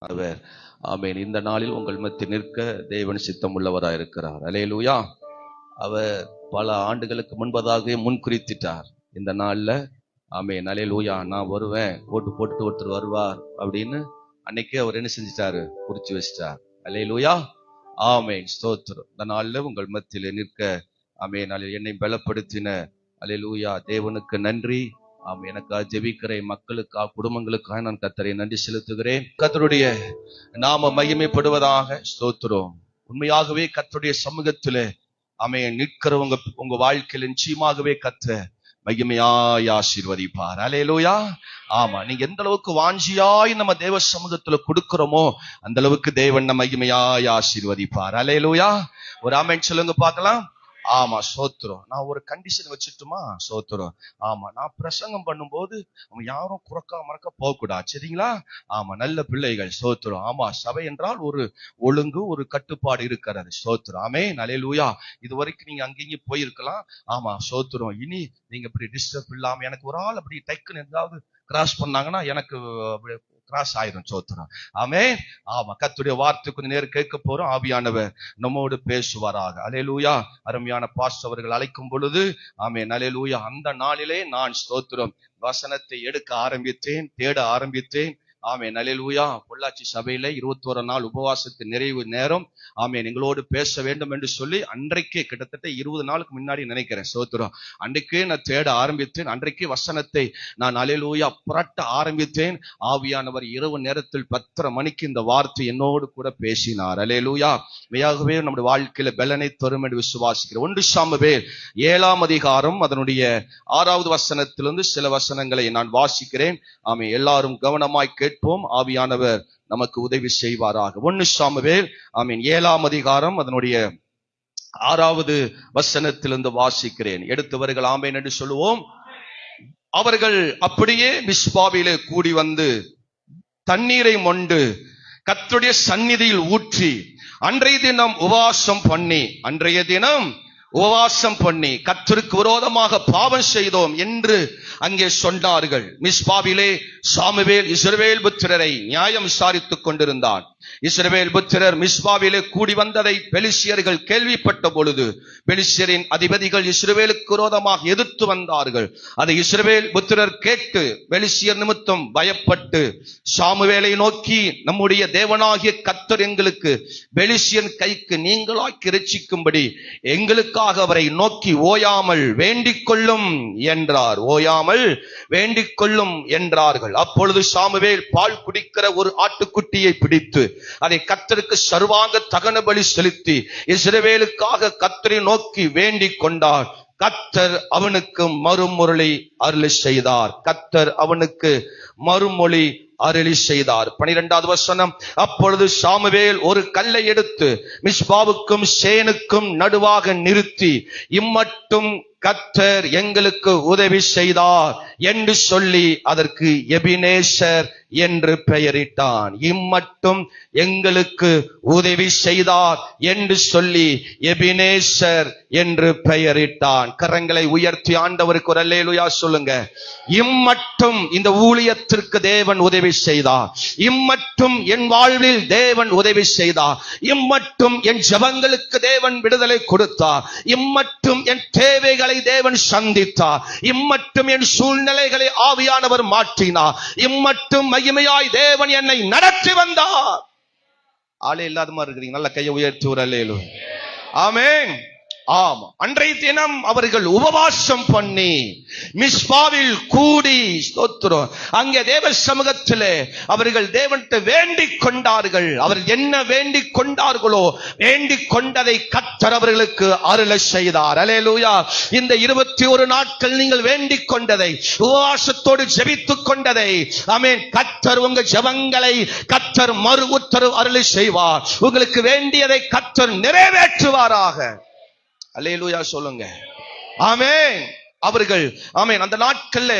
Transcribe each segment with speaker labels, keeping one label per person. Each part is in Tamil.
Speaker 1: அவர் ஆமென். இந்த நாளில் உங்கள் மத்தியில் நிற்க தேவன் சித்தம் உள்ளவராயிருக்கிறார். அல்லேலூயா. அவர் பல ஆண்டுகளுக்கு முன்பதாகவே முன்குறித்திட்டார். இந்த நாள்ல ஆமென் அல்லேலூயா நான் வருவேன், போட்டுட்டு ஒருத்தர் வருவார் அப்படின்னு அன்னைக்கே அவர் என்ன செஞ்சிட்டாரு, குறிச்சு வச்சிட்டார். அல்லேலூயா. ஆமென். ஸ்தோத்திரம். இந்த நாள்ல உங்கள் மத்தியில் நிற்க ஆமென் என்னை பலப்படுத்தின அல்லேலூயா தேவனுக்கு நன்றி. எனக்காக ஜெபிக்கிற மக்களுக்காக குடும்பங்களுக்காக நான் கர்த்தரை நன்றி செலுத்துகிறேன். கர்த்தருடைய நாம மகிமைப்படுவதாக. ஸ்தோத்திரம். உண்மையாகவே கர்த்தருடைய சமூகத்திலே நிற்கிறவங்க உங்க வாழ்க்கையில் நிச்சயமாகவே கர்த்தர் மகிமையாய் ஆசீர்வதிப்பார். அல்லேலூயா. ஆமா, நீங்க எந்த அளவுக்கு வாஞ்சியாய் நம்ம தேவ சமூகத்துல கொடுக்கிறோமோ அந்த அளவுக்கு தேவன் நம்ம மகிமையாய் ஆசீர்வதிப்பார். அல்லேலூயா. ஒரு ஆமென் சொல்லுங்க பார்க்கலாம். ஆமா, சோத்திரம். நான் ஒரு கண்டிஷன் வச்சுட்டுமா, சோத்திரம். ஆமா, நான் பிரசங்கம் பண்ணும்போது அவங்க யாரும் குறக்கா மறக்க போகக்கூடாது, சரிங்களா? ஆமா, நல்ல பிள்ளைகள், சோத்திரம். ஆமா, சபை என்றால் ஒரு ஒழுங்கு, ஒரு கட்டுப்பாடு இருக்கிறது. சோத்திரம். ஆமென் அல்லேலூயா. இது வரைக்கும் நீங்க அங்கேயும் போயிருக்கலாம். ஆமா, சோத்திரம். இனி நீங்க இப்படி டிஸ்டர்ப் இல்லாம, எனக்கு ஒரு ஆள் அப்படி டைக்குன்னு ஏதாவது கிராஸ் பண்ணாங்கன்னா எனக்கு கிராஸ் ஆயிரும். சோத்திரம். ஆமென். ஆமா, கர்த்தருடைய வார்த்தை கொஞ்ச நேரம் கேட்க போறோம். ஆவியானவர் நம்மோடு பேசுவாராக. அல்லேலூயா. அருமையான பாஸ்டர் அவர்கள் அழைக்கும் பொழுது ஆமென் அல்லேலூயா அந்த நாளிலே நான் ஸ்தோத்திரம் வசனத்தை எடுக்க ஆரம்பித்தேன், தேட ஆரம்பித்தேன். ஆமென் அல்லேலூயா. பொள்ளாச்சி சபையில 21 நாள் உபவாசத்து நிறைவு நேரம் ஆமென் எங்களோடு பேச வேண்டும் என்று சொல்லி அன்றைக்கே கிட்டத்தட்ட 20 நாளுக்கு முன்னாடி நினைக்கிறேன். சோத்திரம். அன்றைக்கே நான் தேட ஆரம்பித்தேன். அன்றைக்கே வசனத்தை நான் அல்லேலூயா புரட்ட ஆரம்பித்தேன். ஆவியானவர் இரவு நேரத்தில் 10:30 மணிக்கு இந்த வார்த்தை என்னோடு கூட பேசினார். அல்லேலூயா. மெய்யாகவே நம்முடைய வாழ்க்கையில பலனை தரும் என்று விசுவாசிக்கிறேன். 1 சாமுவேல் 7ஆம் அதிகாரம் அதனுடைய 6வது வசனத்திலிருந்து சில வசனங்களை நான் வாசிக்கிறேன். ஆமென். எல்லாரும் கவனமாய் கேட்போம். ஆவியானவர் நமக்கு உதவி செய்வாராக. 1 சாமுவேல் ஆமென் 7ஆம் அதிகாரம் அதனுடைய 6வது வசனத்திலிருந்து வாசிக்கிறேன். எடுத்தவர்கள் ஆமென் என்று சொல்லுவோம். அவர்கள் அப்படியே மிஸ்பாவிலே கூடி வந்து தண்ணீரை மொண்டு கர்த்தருடைய சந்நிதியில் ஊற்றி அன்றைய தினம் உபவாசம் பண்ணி கர்த்தருக்கு விரோதமாக பாவம் செய்தோம் என்று அங்கே சொன்னார்கள். மிஸ்பாவிலே சாமுவேல் இஸ்ரவேல் புத்திரரை நியாயம் விசாரித்துக் கொண்டிருந்தான். இஸ்ரவேல் புத்திரர் மிஸ்பாவிலே கூடி வந்ததை பெலிஸ்தியர்கள் கேள்விப்பட்ட பொழுது பெலிஸ்தியரின் அதிபதிகள் இஸ்ரவேலுக்கு விரோதமாக எதிர்த்து வந்தார்கள். அதை இஸ்ரவேல் புத்திரர் கேட்டு பெலிஸ்தியர் நிமித்தம் பயப்பட்டு சாமுவேலை நோக்கி, நம்முடைய தேவனாகிய கர்த்தர் எங்களுக்கு பெலிஸ்தியன் கைக்கு நீங்களாக்கி இரட்சிக்கும்படி எங்களுக்காக அவரை நோக்கி ஓயாமல் வேண்டிக் கொள்ளும் என்றார். ஓயாமல் வேண்டிக் கொள்ளும் என்றார்கள். அப்பொழுது சாமுவேல் பால் குடிக்கிற ஒரு ஆட்டுக்குட்டியை பிடித்து அதை கர்த்தருக்கு சர்வாங்க தகன பலி செலுத்தி இஸ்ரவேலுக்காக கர்த்தரை நோக்கி வேண்டிக் கொண்டார். கர்த்தர் அவனுக்கு மறுமொழி அருளி செய்தார். கர்த்தர் அவனுக்கு மறுமொழி அருளி செய்தார். 12வது வசனம். அப்பொழுது சாமுவேல் ஒரு கல்லை எடுத்து மிஸ்பாவுக்கும் சேனுக்கும் நடுவாக நிறுத்தி, இம்மட்டும் கர்த்தர் எங்களுக்கு உதவி செய்தார் என்று சொல்லி அதற்கு எபினேசர் என்று பெயரிட்டான். இம்மட்டும் எங்களுக்கு உதவி செய்தார் என்று சொல்லி எபினேசர் என்று பெயரிட்டான். கரங்களை உயர்த்தி ஆண்டவருக்கு ஒரு அல்லேலூயா சொல்லுங்க. இம்மட்டும் இந்த ஊழியத்திற்கு தேவன் உதவி செய்தார். இம்மட்டும் என் வாழ்வில் தேவன் உதவி செய்தார். இம்மட்டும் என் ஜெபங்களுக்கு தேவன் விடுதலை கொடுத்தார். இம்மட்டும் என் தேவைகளை தேவன் சந்தித்தார். இம்மட்டும் என் சூழ்நிலைகளை ஆவியானவர் மாற்றினார். இம்மட்டும் மகிமையாய் தேவன் என்னை நடத்தி வந்தார். ஆளே இல்லாத மாதிரி இருக்கிறீங்க. நல்ல கையை உயர்த்தி ஒரு அல்லேலூயா. ஆமென். ஆமா, அன்றைய தினம் அவர்கள் உபவாசம் பண்ணி மிஸ்பாவில் கூடி ஸ்தோத்திரம் அங்கே தேவ சமூகத்திலே அவர்கள் தேவன்கிட்ட வேண்டிக் கொண்டார்கள். அவர்கள் என்ன வேண்டிக் கொண்டார்களோ வேண்டிக் கொண்டதை கர்த்தர் அவர்களுக்கு அருள செய்தார். அல்லேலூயா. இந்த 21 நாட்கள் நீங்கள் வேண்டிக் கொண்டதை, உபவாசத்தோடு ஜெபித்துக் கொண்டதை ஆமென் கர்த்தர் உங்க ஜெபங்களை கர்த்தர் மறு உத்தரவு அருளி செய்வார். உங்களுக்கு வேண்டியதை கர்த்தர் நிறைவேற்றுவாராக. அல்லேலூயா சொல்லுங்க. ஆமென். அவர்கள் ஆமென் அந்த நாட்கள்ல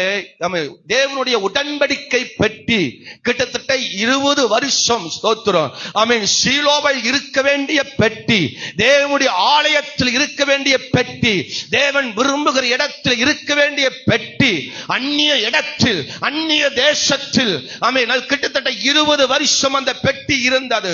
Speaker 1: தேவனுடைய உடன்படிக்கை பெட்டி கிட்டத்தட்ட 20 வருஷம் ஸ்தோத்திரம் ஆமென் சீலோவில் இருக்க வேண்டிய பெட்டி, தேவனுடைய ஆலயத்தில் இருக்க வேண்டிய பெட்டி, தேவன் விரும்புகிற இடத்தில் இருக்க வேண்டிய பெட்டி அந்நிய இடத்தில் அந்நிய தேசத்தில் ஆமென் கிட்டத்தட்ட 20 வருஷம் அந்த பெட்டி இருந்தது.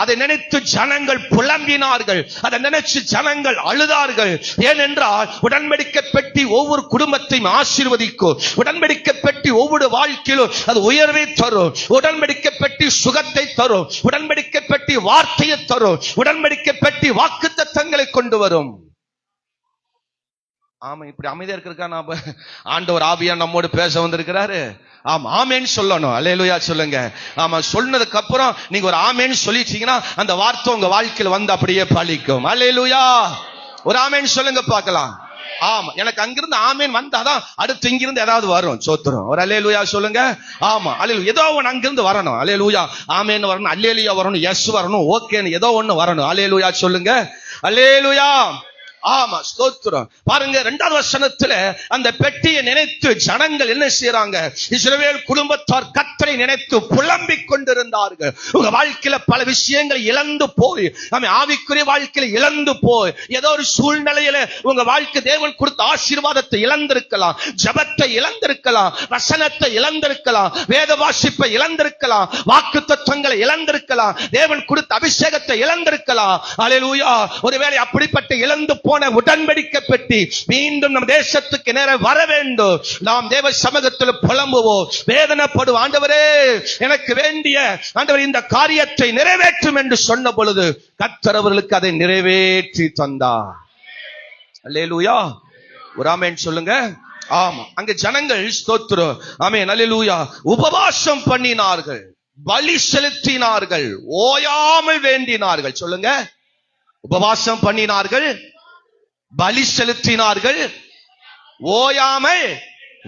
Speaker 1: அதை நினைத்து ஜனங்கள் புலம்பினார்கள், அதை நினைச்சு ஜனங்கள் அழுதார்கள். ஏனென்றால் உடன்படிக்கை பெட்டி ஒவ்வொரு குடும்பத்தையும் ஆசீர்வதிக்கும், உடன்படிக்கை பெட்டி ஒவ்வொரு வாழ்க்கையிலும் அது உயர்வை தரும், உடன்படிக்கை பெட்டி சுகத்தை தரும், உடன்படிக்கை பெட்டி வார்த்தையை தரும், உடன்படிக்கை பெட்டி வாக்குத்தத்தங்களை கொண்டு வரும். ஆமா, இப்படி அமைதியா இருக்கிறதுக்கா நாம ஆண்டவர் ஆவியா நம்மோடு பேச வந்திருக்கிறாரு. ஆமா, ஆமேன்னு சொல்லணும். அல்லேலூயா சொல்லுங்க. ஆமா, சொன்னதுக்கு அப்புறம் நீங்க ஒரு ஆமேன்னு சொல்லிட்டீங்கன்னா அந்த வார்த்தை உங்க வாழ்க்கையில் வந்து அப்படியே பலிக்கும். அல்லேலூயா, ஒரு ஆமேன்னு சொல்லுங்க பார்க்கலாம். ஆமா, எனக்கு அங்கிருந்து ஆமேன் வந்தாதான் அடுத்து இங்கிருந்து ஏதாவது வரும். சோத்திரம், ஒரு அல்லேலூயா சொல்லுங்க. ஆமா, அல்லேலூயா, ஏதோ ஒன்று அங்கிருந்து வரணும். அல்லேலூயா, ஆமேன்னு வரணும், அல்லேலூயா வரணும், எஸ் வரணும், ஓகேன்னு ஏதோ ஒண்ணு வரணும். அல்லேலூயா சொல்லுங்க. அல்லேலூயா. ஆமா, ஸ்தோத்திரம். பாருங்க, 2வது வசனத்துல அந்த பெட்டியை நினைத்து ஜனங்கள் என்ன செய்யறாங்க? இஸ்ரவேல் குடும்பத்தார் கர்த்தரை நினைத்து புலம்பிக் கொண்டிருந்தார்கள். உங்க வாழ்க்கையில பல விஷயங்களை இழந்து போய், ஆவிக்குரிய வாழ்க்கையில இழந்து போய், ஏதோ ஒரு சூழ்நிலையில உங்க வாழ்க்கை தேவன் கொடுத்த ஆசீர்வாதத்தை இழந்திருக்கலாம், ஜபத்தை இழந்திருக்கலாம், வசனத்தை இழந்திருக்கலாம், வேத வாசிப்பை இழந்திருக்கலாம், வாக்கு தத்துவங்களை இழந்திருக்கலாம், தேவன் கொடுத்த அபிஷேகத்தை இழந்திருக்கலாம். அல்லேலூயா. ஒருவேளை அப்படிப்பட்ட இழந்து போன உடன்படிக்கை பெட்டி மீண்டும் நம் தேசத்துக்கு நேர வர வேண்டும். நாம் தேவ சமூகத்தில் புலம்புவோம், வேதனைப்படுவோம். ஆண்டவரே, எனக்கு வேண்டிய ஆண்டவர் இந்த காரியத்தை நிறைவேற்றும் என்று சொன்ன பொழுது கர்த்தர் அவர்களுக்கு அதை நிறைவேற்றி தந்தார். அல்லேலூயா, ஒரு ஆமென் சொல்லுங்க. ஆமா, அங்க ஜனங்கள் ஸ்தோத்திரம் ஆமென் அல்லேலூயா உபவாசம் பண்ணினார்கள், பலி செலுத்தினார்கள், ஓயாமல் வேண்டினார்கள். சொல்லுங்க, உபவாசம் பண்ணினார்கள், பலி செலுத்தினார்கள், ஓயாமல்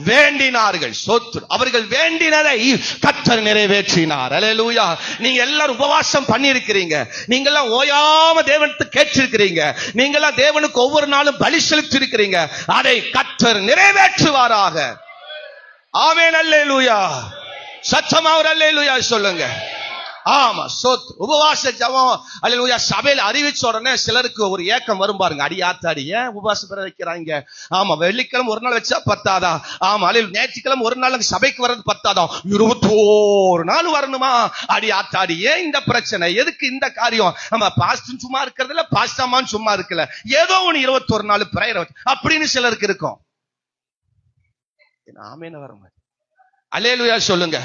Speaker 1: வேண்டினார்கள். சோத்ரு, அவர்கள் வேண்டினதை கர்த்தர் நிறைவேற்றினார். அல்லேலூயா. நீங்க எல்லாரும் உபவாசம் பண்ணி இருக்கிறீங்க, நீங்க எல்லாம் ஓயாம தேவனுக்கு கேட்டிருக்கிறீங்க, நீங்க எல்லாம் தேவனுக்கு ஒவ்வொரு நாளும் பலி செலுத்தி இருக்கிறீங்க, அதை கர்த்தர் நிறைவேற்றுவாராக. ஆமென். அல்லேலூயா. சத்தமா ஒரு அல்லேலூயா சொல்லுங்க. ஆமா, சோத்ரு. உபவாச ஜெபம் அல்லேலூயா சபையில அறிவிச்ச உடனே சிலருக்கு ஒரு ஏக்கம் வரும் பாருங்க. அடி ஆத்தாடி, ஏன் உபவாசம் பெற வைக்கிறாங்க? ஆமா, வெள்ளிக்கிழமை ஒரு நாள் வச்சா பத்தாதா? ஆமா, அல்லேலூயா, ஞாயிற்றுக்கிழமை ஒரு நாள் சபைக்கு வர்றது பத்தாதா? 21 நாள் வரணுமா? அடி ஆத்தாடி, ஏன் இந்த பிரச்சனை? எதுக்கு இந்த காரியம்? நம்ம பாஸ்டும் சும்மா இருக்கிறது இல்ல, பாஸ்டாமான்னு சும்மா இருக்கல, ஏதோ ஒண்ணு 21 நாள் பிரேயர் அப்படின்னு சிலருக்கு இருக்கும். ஆமேன்னு வர மாதிரி. அல்லேலூயா சொல்லுங்க.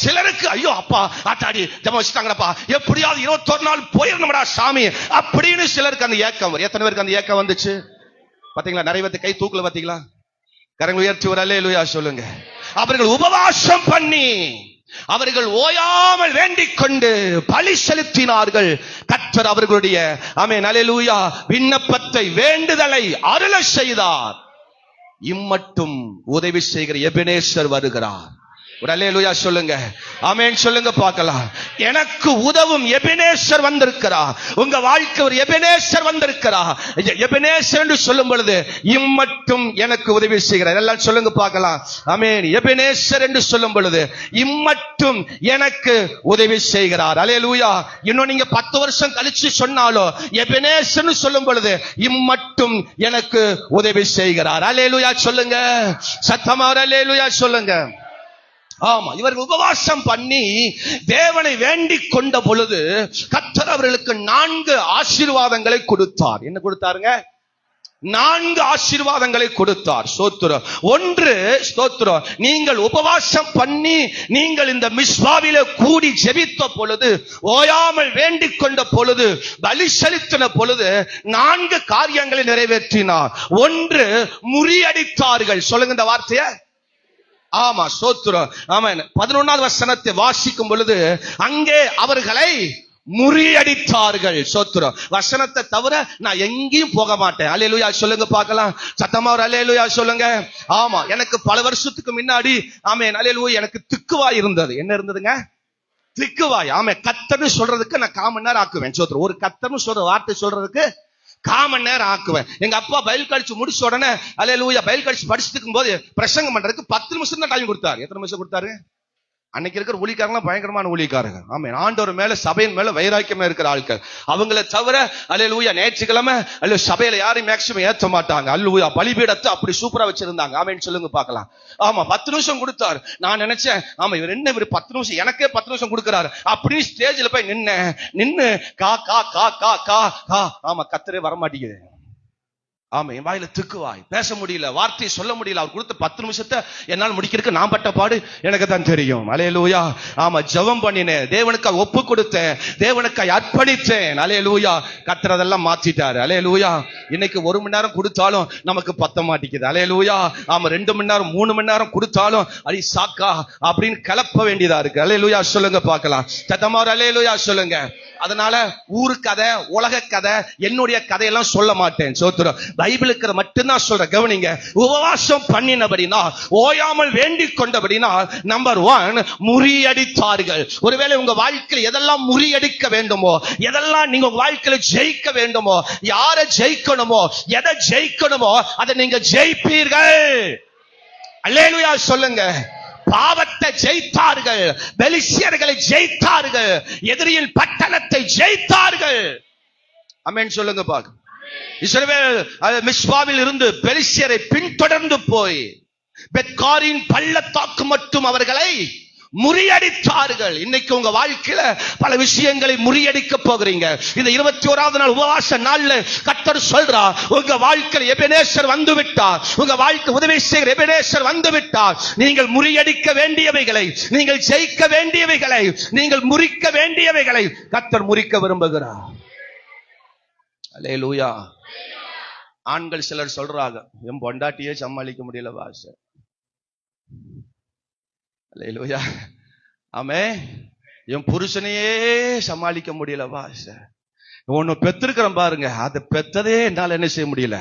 Speaker 1: சிலருக்கு ஐயோ அப்பா ஆத்தாடி ஜெபம் வச்சுட்டாங்கப்பா, எப்படியாவது 21 நாள் போயிடணும்டா சாமி அப்படின்னு சிலருக்கு அந்த ஏக்கம் வரும். எத்தனை பேருக்கு அந்த ஏக்கம் வந்துச்சு பாத்தீங்களா? நிறைய பேருக்கு கை தூக்கல பாத்தீங்களா? கரங்களை உயர்த்தி ஒரு அல்லேலூயா சொல்லுங்க. அவர்கள் உபவாசம் பண்ணி, அவர்கள் ஓயாமல் வேண்டிக் கொண்டு பலி செலுத்தினார்கள். கர்த்தர் அவர்களுடைய ஆமென் அல்லேலூயா விண்ணப்பத்தை, வேண்டுதலை அருள செய்தார். இம்மட்டும் உதவி செய்கிற எபெனேசர் வருகிறார். ஒரு அல்லேலூயா சொல்லுங்க. ஆமென் சொல்லுங்க பார்க்கலாம். எனக்கு உதவும் எபெனேசர் வந்திருக்கிறார். உங்க வாழ்க்கை ஒரு எபெனேசர் வந்திருக்கிறார். எபெனேசர் என்று சொல்லும் பொழுது இம்மட்டும் எனக்கு உதவி செய்கிறார். எல்லாம் சொல்லுங்க பார்க்கலாம். ஆமென். எபெனேசர் என்று சொல்லும் பொழுது இம்மட்டும் எனக்கு உதவி செய்கிறார். அல்லேலூயா. இன்னும் நீங்க 10 வருஷம் கழிச்சு சொன்னாலும் எபெனேசர் சொல்லும் பொழுது இம்மட்டும் எனக்கு உதவி செய்கிறார். அல்லேலூயா சொல்லுங்க. சத்தமா அல்லேலூயா சொல்லுங்க. ஆமா, இவர்கள் உபவாசம் பண்ணி தேவனை வேண்டிக் கொண்ட பொழுது கர்த்தர் அவர்களுக்கு 4 ஆசீர்வாதங்களை கொடுத்தார். என்ன கொடுத்தாருங்க? 4 ஆசீர்வாதங்களை கொடுத்தார். ஸ்தோத்திரம். 1 ஸ்தோத்திரம், நீங்கள் உபவாசம் பண்ணி நீங்கள் இந்த மிஸ்வாவிலே கூடி ஜெபித்த பொழுது, ஓயாமல் வேண்டிக் கொண்ட பொழுது, பலி செலுத்தின பொழுது 4 காரியங்களை நிறைவேற்றினார். 1, முறியடித்தார்கள். சொல்லுங்க இந்த வார்த்தையை. ஆமா, ஸ்தோத்திரம். ஆமென். 11வது வசனத்தை வாசிக்கும் பொழுது அங்கே அவர்களை முறியடித்தார்கள். ஸ்தோத்திரம். வசனத்தை தவிர நான் எங்கேயும் போக மாட்டேன். அல்லேலூயா சொல்லுங்க பார்க்கலாம். சத்தமா ஒரு அல்லேலூயா சொல்லுங்க. ஆமா, எனக்கு பல வருஷத்துக்கு முன்னாடி ஆமென் அல்லேலூயா எனக்கு திக்குவாய் இருந்தது. என்ன இருந்ததுங்க? திக்குவாய். ஆமென். கர்த்தர்னு சொல்றதுக்கு நான் 1/4 மணி நேரம் ஆக்குவேன். ஸ்தோத்திரம். ஒரு கர்த்தர்னு சொல்ற வார்த்தை சொல்றதுக்கு 1/4 நேரம் ஆக்குவேன். எங்க அப்பா பைபிள் கடிச்சு முடிச்ச உடனே அல்லேலூயா பைபிள் கடிச்சு படிச்சுட்டு இருக்கும்போது பிரசங்கம் பண்றதுக்கு 10 நிமிஷம் தான் டைம் கொடுத்தாரு. எத்தனை நிமிஷம் கொடுத்தாரு? அன்னைக்கு இருக்கிற ஊழியக்காரங்க பயங்கரமான ஊழியக்காரங்க. ஆமென். ஆண்டவர் மேல சபையின் மேல வைராக்கியமா இருக்கிற ஆட்கள். அவங்கள தவிர அல்லேலூயா ஞாயிற்றுக்கிழமை அல்ல சபையில யாரையும் மேக்சிமம் ஏற்ற மாட்டாங்க. அல்லேலூயா பலிபீடத்தை அப்படி சூப்பரா வச்சிருந்தாங்க. ஆமென் சொல்லுங்க பார்க்கலாம். ஆமா 10 நிமிஷம் கொடுத்தாரு. நான் நினைச்சேன் ஆமா இவர் என்ன இவர் 10 நிமிஷம் எனக்கே 10 நிமிஷம் கொடுக்கிறாரு அப்படின்னு ஸ்டேஜ்ல போய் நின்னு கா கா கா கா கா கா ஆமா கத்தரே வர மாட்டேங்குது. ஆமா என் வாயில திக்குவாய், பேச முடியல, வார்த்தையை சொல்ல முடியல. அவர் கொடுத்த 10 நிமிஷத்தை என்னால் முடிக்கிறதுக்கு நான் பட்ட பாடு எனக்கு தான் தெரியும். அல்லேலூயா. ஆமா ஜெபம் பண்ணினேன், தேவனுக்கு ஒப்பு கொடுத்தேன், தேவனுக்கு அர்ப்பணித்தேன். அல்லேலூயா. கத்துறதெல்லாம் மாத்திட்டாரு. அல்லேலூயா. இன்னைக்கு 1 மணி நேரம் கொடுத்தாலும் நமக்கு பத்த மாட்டேங்குது. அல்லேலூயா. ஆமா 2 மணி நேரம் 3 மணி நேரம் கொடுத்தாலும் அடி சாக்கா அப்படின்னு கிளப்ப வேண்டியதா இருக்கு. அல்லேலூயா சொல்லுங்க பார்க்கலாம். சத்தமா அல்லேலூயா சொல்லுங்க. அதனால ஊரு கதை, உலக கதை, என்னுடைய கதையெல்லாம் சொல்ல மாட்டேன். சோத்திரம். பைபிளுக்கு மட்டும்தான் சொல்றேன். கவனிங்க. உபவாசம் பண்ணினபடினா, ஓயாமல் வேண்டிக் கொண்டபடினா, நம்பர் 1 முறியடித்தார்கள். ஒருவேளை உங்க வாழ்க்கையில் எதெல்லாம் முறியடிக்க வேண்டுமோ, எதெல்லாம் நீங்க உங்க வாழ்க்கையில ஜெயிக்க வேண்டுமோ, யாரை ஜெயிக்கணுமோ, எதை ஜெயிக்கணுமோ அதை நீங்க ஜெயிப்பீர்கள். அல்லேலூயா சொல்லுங்க. பாவத்தை ஜெயித்தார்கள், பெலிஸ்தியர்களை ஜெயித்தார்கள், எதிரியின் பட்டணத்தை ஜெயித்தார்கள். ஆமென் சொல்லுங்க பாக்க. இஸ்ரவேல் மிஸ்பாவில் இருந்து பெலிஸ்தியரை பின்தொடர்ந்து போய் பெத்காரின் பள்ளத்தாக்கு மட்டும் அவர்களை முறியடித்தார்கள். இன்னைக்கு உங்க வாழ்க்கையில பல விஷயங்களை முறியடிக்க போகிறீங்க. இந்த 21வது நாள் உபவாச நாள்ல கர்த்தர் சொல்றா, உங்க வாழ்க்கையில் எபெனேசர் வந்து விட்டார், உங்க வாழ்க்கை உதவி செய்கிற எபெனேசர் வந்து விட்டார். நீங்கள் முறியடிக்க வேண்டியவைகளை, நீங்கள் ஜெயிக்க வேண்டியவைகளை, நீங்கள் முறிக்க வேண்டியவைகளை கர்த்தர் முறிக்க விரும்புகிறார். அல்லேலூயா. ஆண்கள் சிலர் சொல்றாங்க, என் பொண்டாட்டியே சமாளிக்க முடியல பாஷ. அல்லேலூயா. ஆமே என் புருஷனையே சமாளிக்க முடியல பாஷ. ஒன்னு பெத்திருக்கிறேன் பாருங்க, அதை பெத்ததே என்னால என்ன செய்ய முடியல.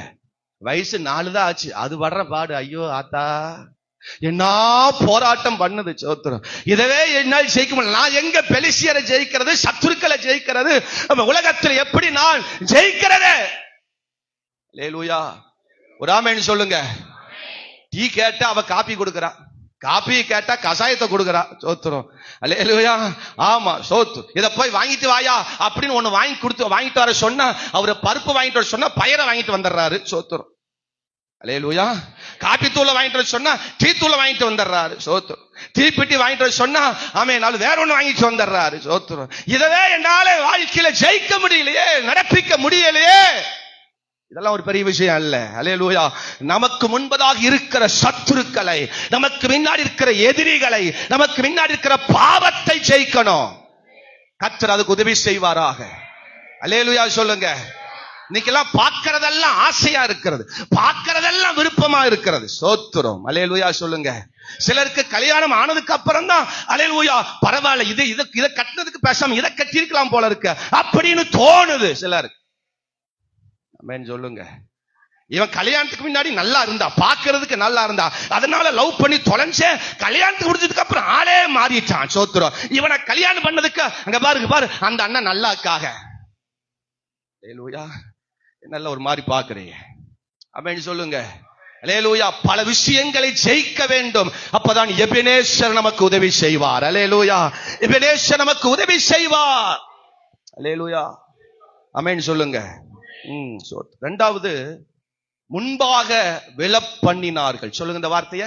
Speaker 1: வயசு 4 தான் ஆச்சு, அது படுற பாடு ஐயோ ஆத்தா என்ன போராட்டம் பண்ணுது. சோத்திரம். இதவே என்னால் ஜெயிக்க முடியல. நான் எங்க பெலிஸ்தியரை ஜெயிக்கிறது, சத்துருக்களை ஜெயிக்கிறது, உலகத்தில் எப்படி நான் ஜெயிக்கிறது? அல்லேலூயா. ஒரு ஆமென் சொல்லுங்க. டீ கேட்டா அவ காப்பி கொடுக்கறா, காப்பி கேட்டா கசாயத்தை கொடுக்கறா. சோத்திரம். அல்லேலூயா. ஆமா சோத்து. இத போய் வாங்கிட்டு வாயா அப்படின்னு ஒண்ணு வாங்கிட்டு வர சொன்னா, அவரு பருப்பு வாங்கிட்டு வர சொன்னா பயிரை வாங்கிட்டு வந்துடுறாரு. சோத்திரம். அல்லேலூயா. காப்பி தூளை வாங்கிட்டு வர சொன்னா டீ தூளை வாங்கிட்டு வந்துடுறாரு. சோத்திரம். தீப்பெட்டி வாங்கிட்டு வர சொன்னா ஆமே நாலு வேற ஒண்ணு வாங்கிட்டு வந்துடுறாரு. சோத்திரம். இதவே என்னால வாழ்க்கையில ஜெயிக்க முடியலையே, நடப்பிக்க முடியலையே. இதெல்லாம் ஒரு பெரிய விஷயம் அல்ல. அல்லேலூயா. நமக்கு முன்பதாக இருக்கிற சத்துருக்களை, நமக்கு முன்னாடி இருக்கிற எதிரிகளை, நமக்கு முன்னாடி இருக்கிற பாவத்தை ஜெயிக்கணும். கர்த்தர் அதுக்கு உதவி செய்வாராக. அல்லேலூயா சொல்லுங்க. இன்னைக்கெல்லாம் பார்க்கறதெல்லாம் ஆசையா இருக்கிறது, பார்க்கறதெல்லாம் விருப்பமா இருக்கிறது. சோத்திரம். அல்லேலூயா சொல்லுங்க. சிலருக்கு கல்யாணம் ஆனதுக்கு அப்புறம் தான் அல்லேலூயா பரவாயில்ல, இதை கட்டினதுக்கு பேசாம இதை கட்டிருக்கலாம் போல இருக்கு அப்படின்னு தோணுது சிலருக்கு. ஆமென் சொல்லுங்க. இவன் கல்யாணத்துக்கு முன்னாடி நல்லா இருந்தா, பாக்குறதுக்கு நல்லா இருந்தா, அதனால லவ் பண்ணி தொலைஞ்சே, கல்யாணத்துக்கு முடிஞ்சதுக்கு அப்புறம் ஆளே மாறிட்டான். சோத்திரம். இவனை கல்யாணம் பண்ணதுக்கு அங்க பாரு அந்த அண்ணன் நல்லாக்காக நல்ல ஒரு மாதிரி பாக்குறீங்க. ஆமென் சொல்லுங்க. அல்லேலூயா. பல விஷயங்களை ஜெயிக்க வேண்டும். அப்பதான் எபெனேசர் நமக்கு உதவி செய்வார். அல்லேலூயா. எபெனேசர் நமக்கு உதவி செய்வார். அல்லேலூயா. ஆமென் சொல்லுங்க. இரண்டாவது, முன்பாக விழப்பண்ணினார்கள். சொல்லுங்க இந்த வார்த்தைய.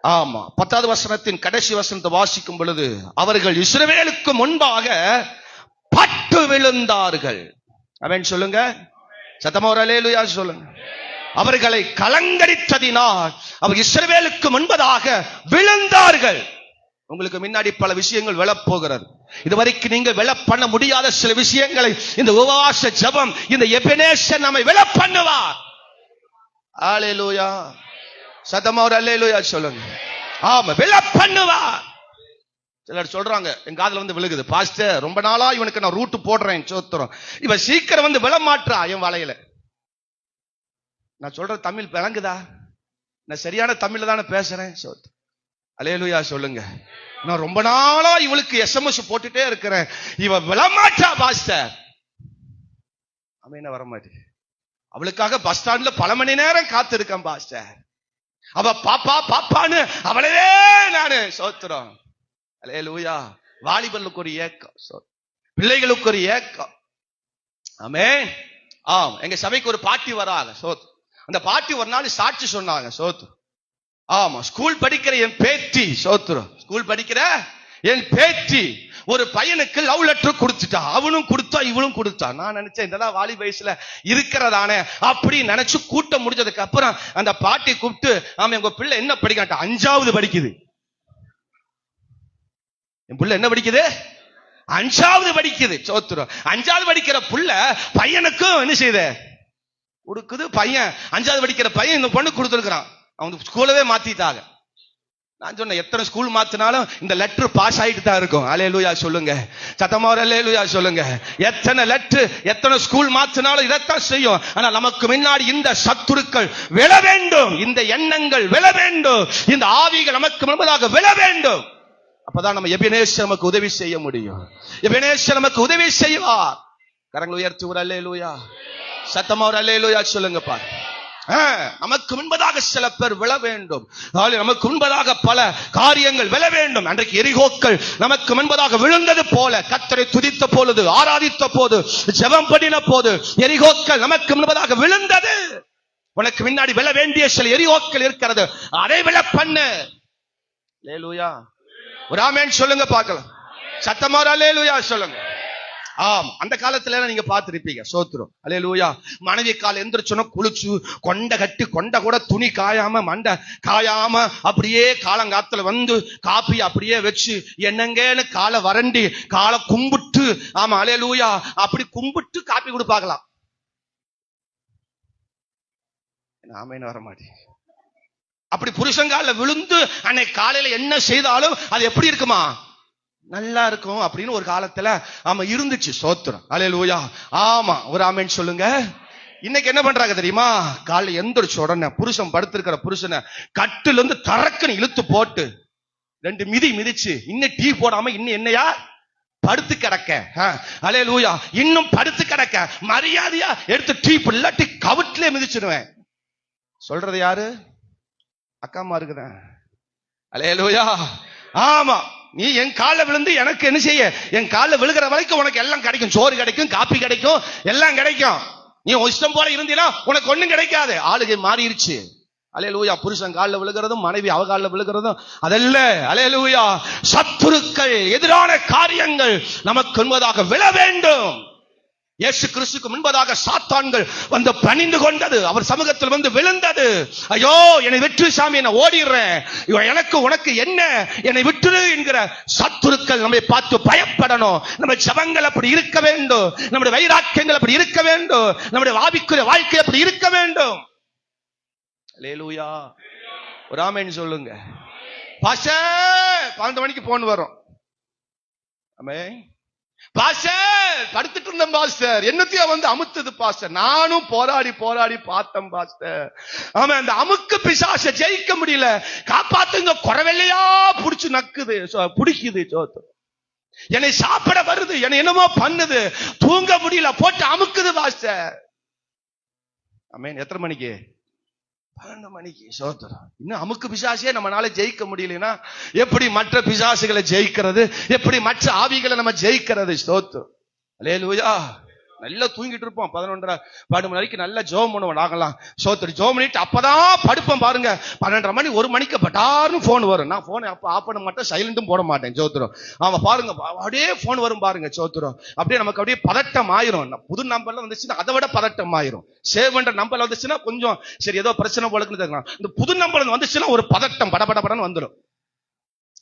Speaker 1: ஆமா 10வது வசனத்தின் கடைசி வசனத்தை வாசிக்கும் பொழுது, அவர்கள் இஸ்ரவேலுக்கு முன்பாக பட்டு விழுந்தார்கள். ஆமென் சொல்லுங்க. சத்தமா ஒரு அல்லேலூயா சொல்லுங்க. அவர்களை கலங்கரித்ததினால் அவர் இஸ்ரவேலுக்கு முன்பதாக விழுந்தார்கள். உங்களுக்கு முன்னாடி பல விஷயங்கள் விழப்போகிறது. இதுவரைக்கும் நீங்க விழ பண்ண முடியாத சில விஷயங்களை இந்த உபவாச ஜெபம், இந்த எபெனேசர் நம்மை விழ பண்ணுவார். அல்லேலூயா. சத்தமா ஒரு அல்லேலூயா சொல்லுங்க. ஆமா விழ பண்ணுவார். சிலர் சொல்றாங்க, என் காதுல வந்து விழுகுது, பாஸ்டர் ரொம்ப நாளா இவனுக்கு நான் ரூட் போடுறேன். சோத்திரம். இவன் சீக்கிரம் வந்து விழ மாற்றா என் வலையில. நான் சொல்ற தமிழ் விளங்குதா? நான் சரியான தமிழ்ல தானே பேசுறேன். சோத்திரம். அல்லேலூயா சொல்லுங்க. நான் ரொம்ப நாளா இவளுக்கு SMS போட்டுட்டே இருக்கிறேன், இவ விழமாட்டா பாஸ்டர்.
Speaker 2: ஆமென். வர மாட்டேன். அவளுக்காக பஸ் ஸ்டாண்ட்ல பல மணி நேரம் காத்திருக்கேன் பாஸ்டர். அவ பாப்பா பாப்பான்னு அவளவே நானு சோத்திரம். அல்லேலூயா. வாலிபர்களுக்கு ஒரு ஏக்கம், பிள்ளைகளுக்கு ஒரு ஏக்கம். ஆமென். ஆம், எங்க சபைக்கு ஒரு பாட்டி வராங்க சோத்து. அந்த பாட்டி ஒரு நாள் சாட்சி சொன்னாங்க சோத்து. ஆமா, ஸ்கூல் படிக்கிற என் பேத்தி சோத்துரும், ஸ்கூல் படிக்கிற என் பேத்தி ஒரு பையனுக்கு லவ் லெட்டர் கொடுத்துட்டா. அவனும் கொடுத்தா இவனும் கொடுத்தா. நான் நினைச்சேன் இதெல்லாம் வாலி வயசுல இருக்கிறதானே அப்படி நினைச்சு கூட்டம் முடிஞ்சதுக்கு அப்புறம் அந்த பாட்டி கூப்பிட்டு, ஆமா உங்க பிள்ளை என்ன படிக்காட்டா? 5வது படிக்குது. என் பிள்ளை என்ன படிக்குது? 5வது படிக்குது சோத்துரும். 5வது படிக்கிற புள்ள பையனுக்கும் என்ன செய்யுது? கொடுக்குது. பையன் 5வது படிக்கிற பையன் இந்த பொண்ணு கொடுத்துருக்கான். அவன் ஸ்கூலவே மாத்திட்டாங்க. நான் சொன்னேன் எத்தனை ஸ்கூல் மாத்தினாலும் இந்த லெட்டர் பாஸ் ஆயிட்டு தான் இருக்கும். அல்லேலூயா சொல்லுங்க, சத்தமா ஒரு அல்லேலூயா சொல்லுங்க. எத்தனை லெட்டர் எத்தனை ஸ்கூல் மாத்தினாலும் இதைத்தான் செய்யும். ஆனா நமக்கு முன்னாடி இந்த சத்துருக்கள் விழ வேண்டும், இந்த எண்ணங்கள் விழ வேண்டும், இந்த ஆவிகள் நமக்கு முன்பதாக விழ வேண்டும். அப்பதான் நம்ம எபினேசர் நமக்கு உதவி செய்ய முடியும். எபினேசர் நமக்கு உதவி செய்வார். கரங்களை உயர்த்தி ஒரு அல்லேலூயா, சத்தமா ஒரு அல்லேலூயா சொல்லுங்க. பாரு, நமக்கு முன்பதாக சில பேர் விழ வேண்டும். நமக்கு முன்பதாக பல காரியங்கள் விழ வேண்டும். அன்றைக்கு எரிகோக்கள் நமக்கு முன்பதாக விழுந்தது போல, கர்த்தரை துதித்த பொழுது, ஆராதித்த போது, ஜெபம் பண்ணின போது எரிகோக்கள் நமக்கு முன்பதாக விழுந்தது. உனக்கு முன்னாடி விழ வேண்டிய சில எரிகோக்கள் இருக்கிறது, அதை விழ பண்ணு. அல்லேலூயா. ஒரு ஆமென் சொல்லுங்க பார்க்கலாம். சத்தமா ஒரு அல்லேலூயா சொல்லுங்க. ஆம், அந்த காலத்துல நீங்க பார்த்திருப்பீங்க சோத்ரம். அல்லேலூயா. மனைவி கால எந்திரிச்சோன்னா குளிச்சு கொண்ட கட்டி, கொண்ட கூட துணி காயாம மண்டை காயாம அப்படியே காலங்காத்துல வந்து காப்பி அப்படியே வச்சு என்னங்கன்னு காலை வரண்டி காலை கும்பிட்டு, ஆமா அல்லேலூயா, அப்படி கும்பிட்டு காப்பி கொடுப்பாங்களாம். ஆமென் வர மாட்டேன். அப்படி புருஷங்கால விழுந்து அன்னைக்கு காலையில என்ன செய்தாலும் அது எப்படி இருக்குமா? நல்லா இருக்கும் அப்படின்னு ஒரு காலத்துல ஆமா இருந்துச்சு சோத்திரம். அல்லேலூயா. ஆமா, ஒரு ஆமென் சொல்லுங்க. இன்னைக்கு என்ன பண்றாங்க தெரியுமா? காலைல எந்திரிச்ச உடனே புருஷன் படுத்திருக்கிற புருஷனை கட்டுல இருந்து தரக்குன்னு இழுத்து போட்டு 2 மிதி மிதிச்சு, இன்னும் டீ போடாம இன்னும் என்னையா படுத்து கிடக்க. அல்லேலூயா. இன்னும் படுத்து கிடக்க மரியாதையா எடுத்து டீ இல்லாட்டி கவுட்லயே மிதிச்சிருவேன். சொல்றது யாரு? அக்காமா இருக்குதான். அல்லேலூயா. ஆமா, நீ என் கால விழுந்து எனக்கு என்ன செய்ய? என் கால விழுகிற வரைக்கும் உனக்கு எல்லாம் கிடைக்கும். சோறு கிடைக்கும், காப்பி கிடைக்கும், எல்லாம் கிடைக்கும். நீ இஷ்டம் போல இருந்தீனா உனக்கு ஒண்ணும் கிடைக்காது. ஆளுகை மாறிடுச்சு. அல்லேலூயா. புருஷன் காலில் விழுகிறதும் மனைவி அவ காலில் விழுகிறதும் அதல்ல. அல்லேலூயா. சத்துருக்கள் எதிரான காரியங்கள் நமக்கு முன்பதாக விழ வேண்டும். இயேசு கிறிஸ்துக்கு முன்பதாக சாத்தான்கள் வந்து பணிந்து கொண்டது, அவர் சமூகத்தில் வந்து விழுந்தது. ஐயோ என்னை விட்டு சாமி, என்ன ஓடிடுறேன், எனக்கு உனக்கு என்ன, என்னை விட்டுரு என்கிற சத்துருக்கள் நம்மை பார்த்து பயப்படணும். நம்ம ஜெபங்கள் அப்படி இருக்க வேண்டும், நம்முடைய வைராக்கியங்கள் அப்படி இருக்க வேண்டும், நம்முடைய ஆவிக்குரிய வாழ்க்கை அப்படி இருக்க வேண்டும். அல்லேலூயா. ஒரு ஆமென் சொல்லுங்க. பாஸ்டர் 12 மணிக்கு போன் வரும். ஆமென். பாஸ்டர் படுத்துட்டு இருந்தேன் பாஸ்டர், என்னத்தையா வந்து அமுத்துது பாஸ்டர். நானும் போராடி போராடி பார்த்தேன் பாஸ்டர். ஆமா, அந்த அமுக்கு பிசாசை ஜெயிக்க முடியல. காப்பாத்துங்க, குறவெல்லையா புடிச்சு நக்குது, புடிக்குது. என்னை சாப்பிட வருது, என்னை என்னமோ பண்ணுது, தூங்க முடியல, போட்டு அமுக்குது பாஸ்டர். ஆமென். எத்தனை மணிக்கு? 12 மணிக்கு. சோத்திரம். இன்னும் அமுக்கு பிசாசே நம்மளால ஜெயிக்க முடியலனா எப்படி மற்ற பிசாசுகளை ஜெயிக்கிறது? எப்படி மற்ற ஆவிகளை நம்ம ஜெயிக்கிறது? ஸ்தோத்திரம். அல்லேலூயா. நல்லா தூங்கிட்டு இருப்போம். 11:30 12 மணிக்கு நல்லா ஜெபம் பண்ணுவோம். நாங்கலாம் சோத்திரம் ஜெபம் பண்ணிட்டு அப்பதான் படுப்போம் பாருங்க. 12:30 மணி 1 மணிக்கு பட்டார்னு போன் வரும். நான் போனை அப்ப ஆஃப் பண்ண மாட்டேன், சைலண்டும் போட மாட்டேன். சோத்திரம். ஆமா பாருங்க, அப்படியே போன் வரும் பாருங்க. சோத்திரம். அப்படியே நமக்கு அப்படியே பதட்டம் ஆயிரும். புது நம்பர்ல வந்துச்சுன்னா அதை விட பதட்டம் ஆயிரும். சேவ் பண்ற நம்பர்ல வந்துச்சுன்னா கொஞ்சம் சரி ஏதோ பிரச்சனை போலக்குன்னு தெரியும். இந்த புது நம்பர்ல வந்துச்சுன்னா ஒரு பதட்டம் படபடன்னு வந்துடும்.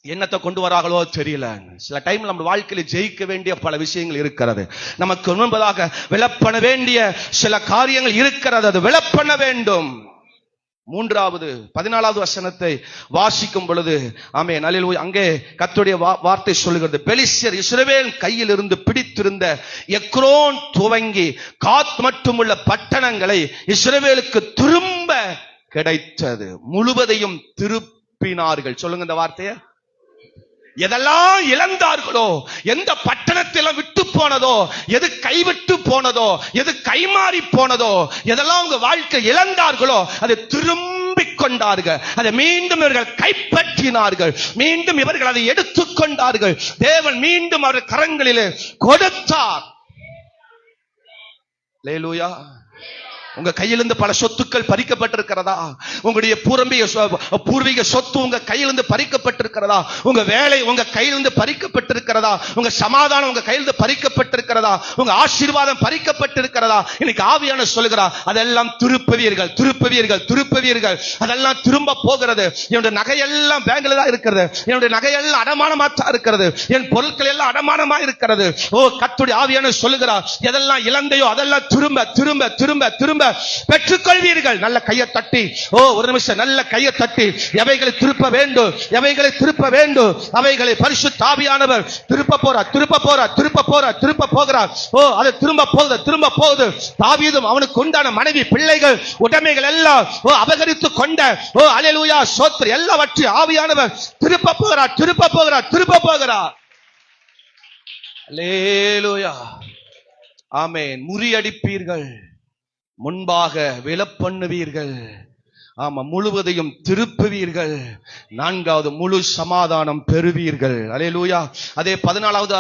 Speaker 2: என்னத்தை கொண்டு வராங்களோ தெரியல. சில டைம்ல நம்ம வாழ்க்கையில ஜெயிக்க வேண்டிய பல விஷயங்கள் இருக்கிறது. நமக்கு முன்பதாக விளப்பண்ண வேண்டிய சில காரியங்கள் இருக்கிறது. அது விளப்பண்ண வேண்டும். 3வது 14வது வசனத்தை வாசிக்கும் பொழுது ஆமென் அல்லேலூயா, அங்கே கர்த்தருடைய வார்த்தை சொல்லுகிறது, பெலிஸ்யர் இஸ்ரவேல் கையில் இருந்து பிடித்திருந்த எக்ரோன் துவங்கி காத் மட்டுமுள்ள பட்டணங்களை இஸ்ரவேலுக்கு திரும்ப கிடைத்தது. முழுவதையும் திருப்பினார்கள். சொல்லுங்க இந்த வார்த்தையை. எதெல்லாம் இழந்தார்களோ, எந்த பட்டணத்தில் விட்டு போனதோ, எது கைவிட்டு போனதோ, எது கைமாறி போனதோ, எதெல்லாம் உங்க வாழ்க்கை இழந்தார்களோ அதை திரும்பிக் கொண்டார்கள். அதை மீண்டும் இவர்கள் கைப்பற்றினார்கள். மீண்டும் இவர்கள் அதை எடுத்துக்கொண்டார்கள். தேவன் மீண்டும் அவர்கள் கரங்களிலே கொடுத்தார். அல்லேலூயா. உங்க கையிலிருந்து பல சொத்துக்கள் பறிக்கப்பட்டிருக்கிறதா? உங்களுடைய பூர்வீக சொத்து உங்க கையிலிருந்து பறிக்கப்பட்டிருக்கிறதா? உங்க வேலை உங்க கையிலிருந்து பறிக்கப்பட்டிருக்கிறதா? உங்க சமாதானம் உங்க கையிலிருந்து பறிக்கப்பட்டிருக்கிறதா? உங்க ஆசீர்வாதம் பறிக்கப்பட்டிருக்கிறதா? இன்னைக்கு ஆவியான சொல்லுகிறா, அதெல்லாம் திருப்பவீர்கள், திருப்பவீர்கள், திருப்பவீர்கள். அதெல்லாம் திரும்ப போகிறது. என்னுடைய நகையெல்லாம் பேங்க்ல தான் இருக்கிறது. என்னுடைய நகையெல்லாம் அடமானமா தான் இருக்கிறது. என் பொருட்கள் எல்லாம் அடமானமா இருக்கிறது. ஓ, கர்த்தருடைய ஆவியான சொல்லுகிறா, எதெல்லாம் இழந்தையோ அதெல்லாம் திரும்ப திரும்ப திரும்ப திரும்ப பெற்றுக்கொள்வீர்கள். நல்ல கையை தட்டி, ஓ ஒரு நிமிஷம் நல்ல கையை தட்டி, எவைகளை திருப்ப வேண்டும், எவைகளை திருப்ப வேண்டும், அவைகளை பரிசுத்த ஆவியானவர் திருப்ப போறார், திருப்ப போறார், திருப்ப போறார், திருப்ப போகிறார். ஓ, அது திரும்ப போகுது, திரும்ப போகுது. தாவீதும் அவனுக்கு உண்டான மனைவி, பிள்ளைகள், உடைமைகள் எல்லாம் ஓ அபகரித்து கொண்ட, ஓ அல்லேலூயா ஸ்தோத்திரம், எல்லாவற்றையும் ஆவியானவர் திருப்ப போகிறார், திருப்ப போகிறார், திருப்ப போகிறார். அல்லேலூயா. ஆமென். முறியடிப்பீர்கள், முன்பாக விலப்பண்ணுவீர்கள். ஆமா, முழுவதையும் திருப்புவீர்கள். நான்காவது, முழு சமாதானம் பெறுவீர்கள். அல்லேலூயா. அதே 14வது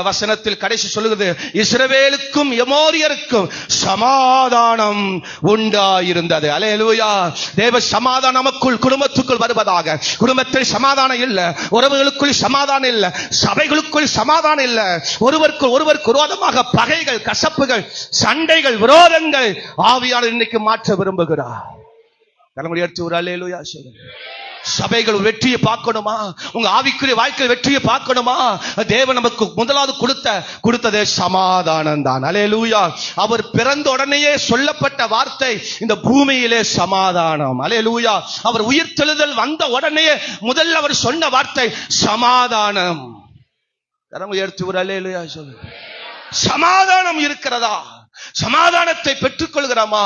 Speaker 2: வசனத்தில் கடைசி சொல்லுகிறது, இஸ்ரவேலுக்கும் எமோரியருக்கும் சமாதானம் உண்டாயிருந்தது. அல்லேலூயா. தேவ சமாதானம் நமக்குள், குடும்பத்துக்குள் வருவதாக. குடும்பத்தில் சமாதானம் இல்ல, உறவுகளுக்குள் சமாதானம் இல்ல, சபைகளுக்குள் சமாதானம் இல்ல, ஒருவருக்கு விரோதமாக பகைகள், கசப்புகள், சண்டைகள், விரோதங்கள் ஆவியானவர் இன்னைக்கு மாற்ற விரும்புகிறார். ஒரு அல்லேலூயா சொல்லுங்க. சபைகள் வெற்றியை பார்க்கணுமா? உங்க ஆவிக்குரிய வாழ்க்கை வெற்றியை பார்க்கணுமா? தேவன் நமக்கு முதலாவது கொடுத்ததே சமாதானம் தான். அல்லேலூயா. அவர் பிறந்த உடனேயே சொல்லப்பட்ட வார்த்தை இந்த பூமியிலே சமாதானம். அல்லேலூயா. அவர் உயிர்த்தெழுதல் வந்த உடனேயே முதல்ல அவர் சொன்ன வார்த்தை சமாதானம். கரம் உயர்த்தி ஒரு அல்லேலூயா சொல்லுங்க. சமாதானம் இருக்கிறதா? சமாதானத்தை பெற்றுக் கொள்கிறோமா?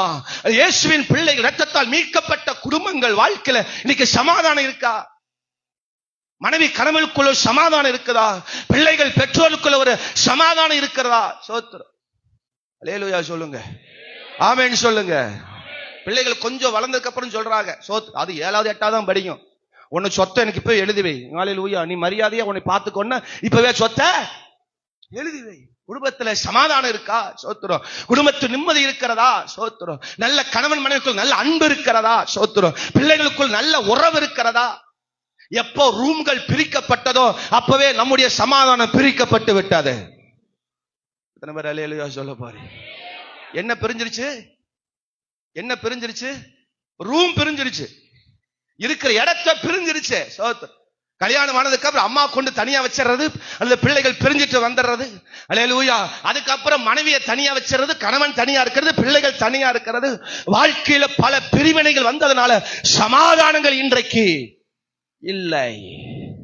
Speaker 2: இயேசுவின் பிள்ளைகள், இரத்தத்தால் மீட்கப்பட்ட குடும்பங்கள் வாழ்க்கையில இன்னைக்கு சமாதானம் இருக்கா? மனைவி கணவனுக்குள்ள சமாதானம் இருக்குதா? பிள்ளைகள் பெற்றோருக்குள்ள ஒரு சமாதானம் இருக்கிறதா? சோத்திரம். அல்லேலூயா சொல்லுங்க. ஆமென் சொல்லுங்க. பிள்ளைகள் கொஞ்சம் வளர்ந்ததுக்கு அப்புறம் சொல்றாங்க, சோத்திரம், அது 7வது 8வது படிக்கும், உன்னை சொத்தை எனக்கு இப்ப எழுதிவை. அல்லேலூயா. நீ மரியாதையா உன்னை பார்த்துக்கொன்ன இப்பவே சொத்தை எழுதிவை. குடும்பத்துல சமாதானம் இருக்கா? சோத்திரம். குடும்பத்தில் நிம்மதி இருக்கிறதா? சோத்திரம். நல்ல கணவன் மனைவிக்குள் நல்ல அன்பு இருக்கிறதா? சோத்திரம். பிள்ளைகளுக்குள் நல்ல உறவு இருக்கிறதா? எப்போ ரூம்கள் பிரிக்கப்பட்டதோ அப்பவே நம்முடைய சமாதானம் பிரிக்கப்பட்டு விட்டது. எத்தனை பேர் அல்லேலூயா சொல்ல பாரு. என்ன பிரிஞ்சிருச்சு? என்ன பிரிஞ்சிருச்சு? ரூம் பிரிஞ்சிருச்சு, இருக்கிற இடத்தை பிரிஞ்சிருச்சு. சோத்திரம். கல்யாணம் ஆனதுக்கு அப்புறம் அம்மா கொண்டு தனியா வச்சிடறது, அல்லது பிள்ளைகள் பிரிஞ்சிட்டு வந்துடுறது. அல்லேலூயா. அதுக்கப்புறம் மனைவியை தனியா வச்சிடறது, கணவன் தனியா இருக்கிறது, பிள்ளைகள் தனியா இருக்கிறது. வாழ்க்கையில பல பிரிவினைகள் வந்ததுனால சமாதானங்கள் இன்றைக்கு இல்லை.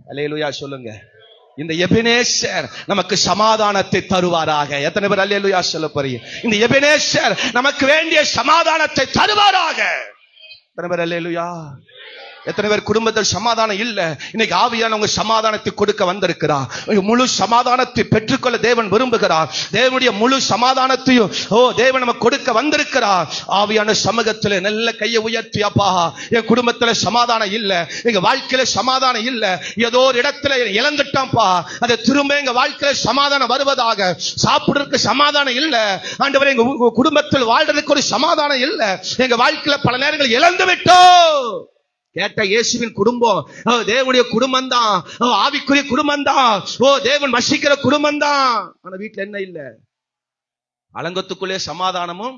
Speaker 2: அல்லேலூயா சொல்லுங்க. இந்த எபெனேசர் நமக்கு சமாதானத்தை தருவாராக. எத்தனை பேர் அல்லேலூயா சொல்ல போறீங்க? இந்த எபெனேசர் நமக்கு வேண்டிய சமாதானத்தை தருவாராக. எத்தனை பேர் அல்லேலூயா? எத்தனை பேர் குடும்பத்தில் சமாதானம் இல்ல? இன்னைக்கு ஆவியானவங்க சமாதானத்தை கொடுக்க வந்திருக்கிறார். முழு சமாதானத்தை பெற்றுக்கொள்ள தேவன் விரும்புகிறார். தேவனுடைய முழு சமாதானத்தையும் தேவன் நமக்கு கொடுக்க வந்திருக்கிறார். ஆவியான சமூகத்தில் நல்ல கையை உயர்த்தி, அப்பா என் குடும்பத்துல சமாதானம் இல்ல, எங்க வாழ்க்கையில சமாதானம் இல்ல, ஏதோ ஒரு இடத்துல இழந்துட்டோம்ப்பா, அதை திரும்ப எங்க வாழ்க்கையில சமாதானம் வருவதாக. சாப்பிடுறதுக்கு சமாதானம் இல்ல ஆண்டவரே, எங்க குடும்பத்தில் வாழ்றதுக்கு ஒரு சமாதானம் இல்ல, எங்க வாழ்க்கையில பல நேரங்கள் இழந்து விட்டோம். கேட்ட இயேசுவின் குடும்பம் தேவனுடைய குடும்பம் தான், ஆவிக்குரிய குடும்பம் தான், தேவன் வசிக்கிற குடும்பம் தான். ஆனா வீட்டுல என்ன இல்ல? அலங்கத்துக்குள்ளே சமாதானமும்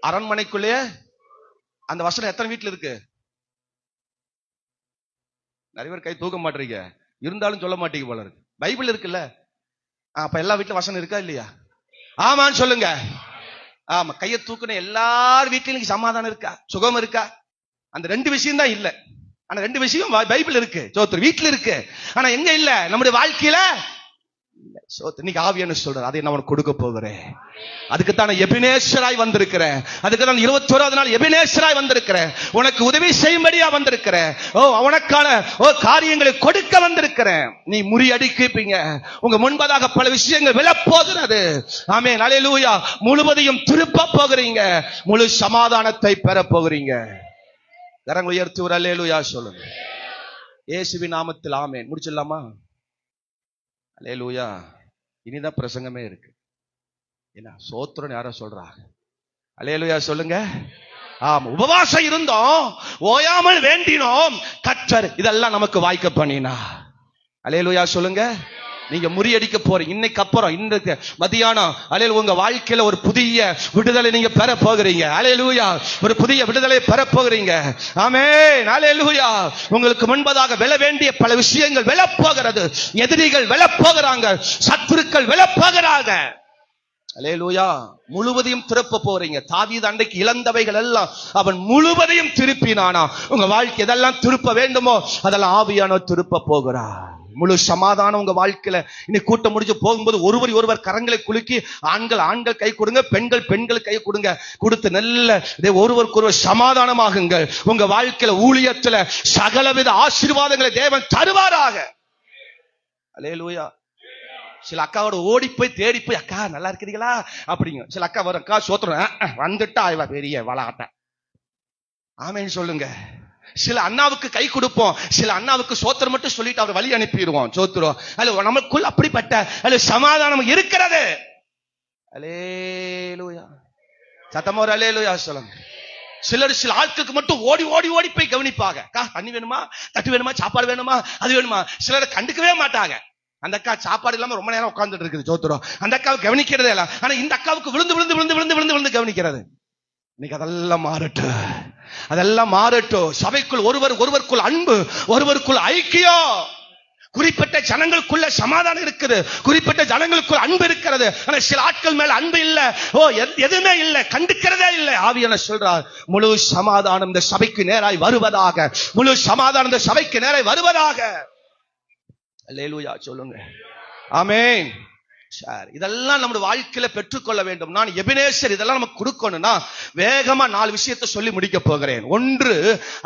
Speaker 2: அரண்மனைக்குள்ளே. அந்த வசனம் எத்தனை வீட்டுல இருக்கு? நிறைய பேர் கை தூக்க மாட்டீங்க, இருந்தாலும் சொல்ல மாட்டீங்க போல இருக்கு. பைபிள் இருக்குல்ல, அப்ப எல்லா வீட்டுல வசனம் இருக்கா இல்லையா? ஆமான்னு சொல்லுங்க. ஆமா, கையை தூக்குன எல்லார் வீட்லயும் சமாதானம் இருக்கா, சுகம் இருக்கா? அந்த 2 விஷயம் தான் இல்ல. ஆனா 2 விஷயம் பைபிள் இருக்கு, சோத்திரம், வீட்டுல இருக்கு. ஆனா எங்க இல்ல? நம்முடைய வாழ்க்கையில இன்னைக்கு ஆவியான சொல்றாரு, அதை நான் உனக்கு கொடுக்க போகிறேன். அதுக்குத்தான் எபினேசராய் வந்திருக்கிறேன். அதுக்கு தான் 21வது நாள் எபினேசராய் வந்திருக்கிறேன். உனக்கு உதவி செய்யும்படியா வந்திருக்கிறேன். உனக்கான காரியங்களை கொடுக்க வந்திருக்கிறேன். நீ முறியடிப்பீங்க. உங்க முன்பதாக பல விஷயங்கள் விழப்போகிறது. ஆமென், அல்லேலூயா. முழுவதையும் திருப்ப போகிறீங்க. முழு சமாதானத்தை பெற போகிறீங்க. கரங்களை உயர்த்தி ஒரு அல்லேலூயா சொல்லுங்க. இயேசுவின் நாமத்தில் ஆமென். முடிச்சிடலாமா? அல்லேலூயா. இனிதான் பிரசங்கமே இருக்கு. என்ன சோத்திரம் யாரோ சொல்றாங்க? அல்லேலூயா சொல்லுங்க. ஆமா, உபவாசம் இருந்தோம், ஓயாமல் வேண்டினோம், கர்த்தர் இதெல்லாம் நமக்கு வாய்க்க பண்ணினா. அல்லேலூயா சொல்லுங்க. நீங்க முறியடிக்க போறீங்க. இன்னைக்கு அப்புறம் இந்த மதியானம் அல்லேலூயா உங்க வாழ்க்கையில ஒரு புதிய விடுதலை நீங்க பெற போகிறீங்க. அல்லேலூயா, ஒரு புதிய விடுதலை பெற போகிறீங்க. ஆமென், அல்லேலூயா. உங்களுக்கு முன்பதாக விழ வேண்டிய பல விஷயங்கள் விழப்போகிறது. எதிரிகள் விழப்போகிறாங்க, சத்துருக்கள் விழப்போகிறாங்க. அல்லேலூயா. முழுவதையும் திருப்ப போறீங்க. தாவீது அன்றைக்கு இழந்தவைகள் எல்லாம் அவன் முழுவதையும் திருப்பினானா. உங்க வாழ்க்கை எதெல்லாம் திருப்ப வேண்டுமோ அதெல்லாம் ஆவியானவர் திருப்ப போகிறார். முழு சமாதானம் உங்க வாழ்க்கையில. இன்னைக்கு கூட்டம் முடிஞ்சு போகும்போது ஒருவர் கரங்களை குலுக்கி, ஆண்கள் கை கொடுங்க, பெண்கள் கை கொடுங்க. கொடுத்து நல்ல ஒருவருக்கு சமாதானமாகுங்கள். உங்க வாழ்க்கையில ஊழியத்துல சகலவித ஆசீர்வாதங்களை தேவன் தருவாராக. அல்லேலூயா. சில அக்காவோட ஓடி போய் தேடி போய், அக்கா நல்லா இருக்கிறீங்களா அப்படிங்க. சில அக்கா வரும், அக்கா சோத்திரம் வந்துட்டா இவ பெரிய வளாட்ட. ஆமென் சொல்லுங்க. சில அண்ணாவுக்கு கை கொடுப்போம், சில அண்ணாவுக்கு சோத்திரம் மட்டும் சொல்லிட்டு அவர் வழி அனுப்பிடுவோம். சோத்திரம் அல்ல, நமக்குள் அப்படிப்பட்ட அல்ல சமாதானம் இருக்கிறது. அல்லேலூயா. சத்தமா ஒரு அல்லேலூயா சொல்லுங்க. சில ஆட்களுக்கு மட்டும் ஓடி போய் கவனிப்பாங்க. அக்கா தண்ணி வேணுமா, தட்டு வேணுமா, சாப்பாடு வேணுமா, அது வேணுமா. சிலரை கண்டுக்கவே மாட்டாங்க. அந்த அக்கா சாப்பாடு இல்லாம ரொம்ப நேரம் உட்கார்ந்துட்டு இருக்குது. சோத்திரம் அந்த அக்காவை கவனிக்கிறதே இல்ல. ஆனா இந்த அக்காவுக்கு விழுந்து கவனிக்கிறது. இன்னைக்கு அதெல்லாம் மாறட்டும், அதெல்லாம் மாறட்டும். சபைக்குள் ஒருவருக்குள் அன்பு, ஒருவருக்குள் ஐக்கியம். குறிப்பிட்ட ஜனங்களுக்குள்ள சமாதானம் இருக்குது, குறிப்பிட்ட ஜனங்களுக்குள் அன்பு இருக்கிறது. ஆனா சில ஆட்கள் மேல அன்பு இல்ல, எதுவுமே இல்ல, கண்டுக்கிறதே இல்லை. ஆவியானவர் சொல்றார், முழு சமாதானம் இந்த சபைக்கு நேராய் வருவதாக, முழு சமாதானம் இந்த சபைக்கு நேராய் வருவதாக. அல்லேலூயா சொல்லுங்க. ஆமென். சரி, இதெல்லாம் நம்முடைய வாழ்க்கையில பெற்றுக்கொள்ள வேண்டும். நான் எபினேசர் இதெல்லாம் நமக்கு கொடுக்கணும்னா வேகமா 4 விஷயத்தை சொல்லி முடிக்க போகிறேன். ஒன்று,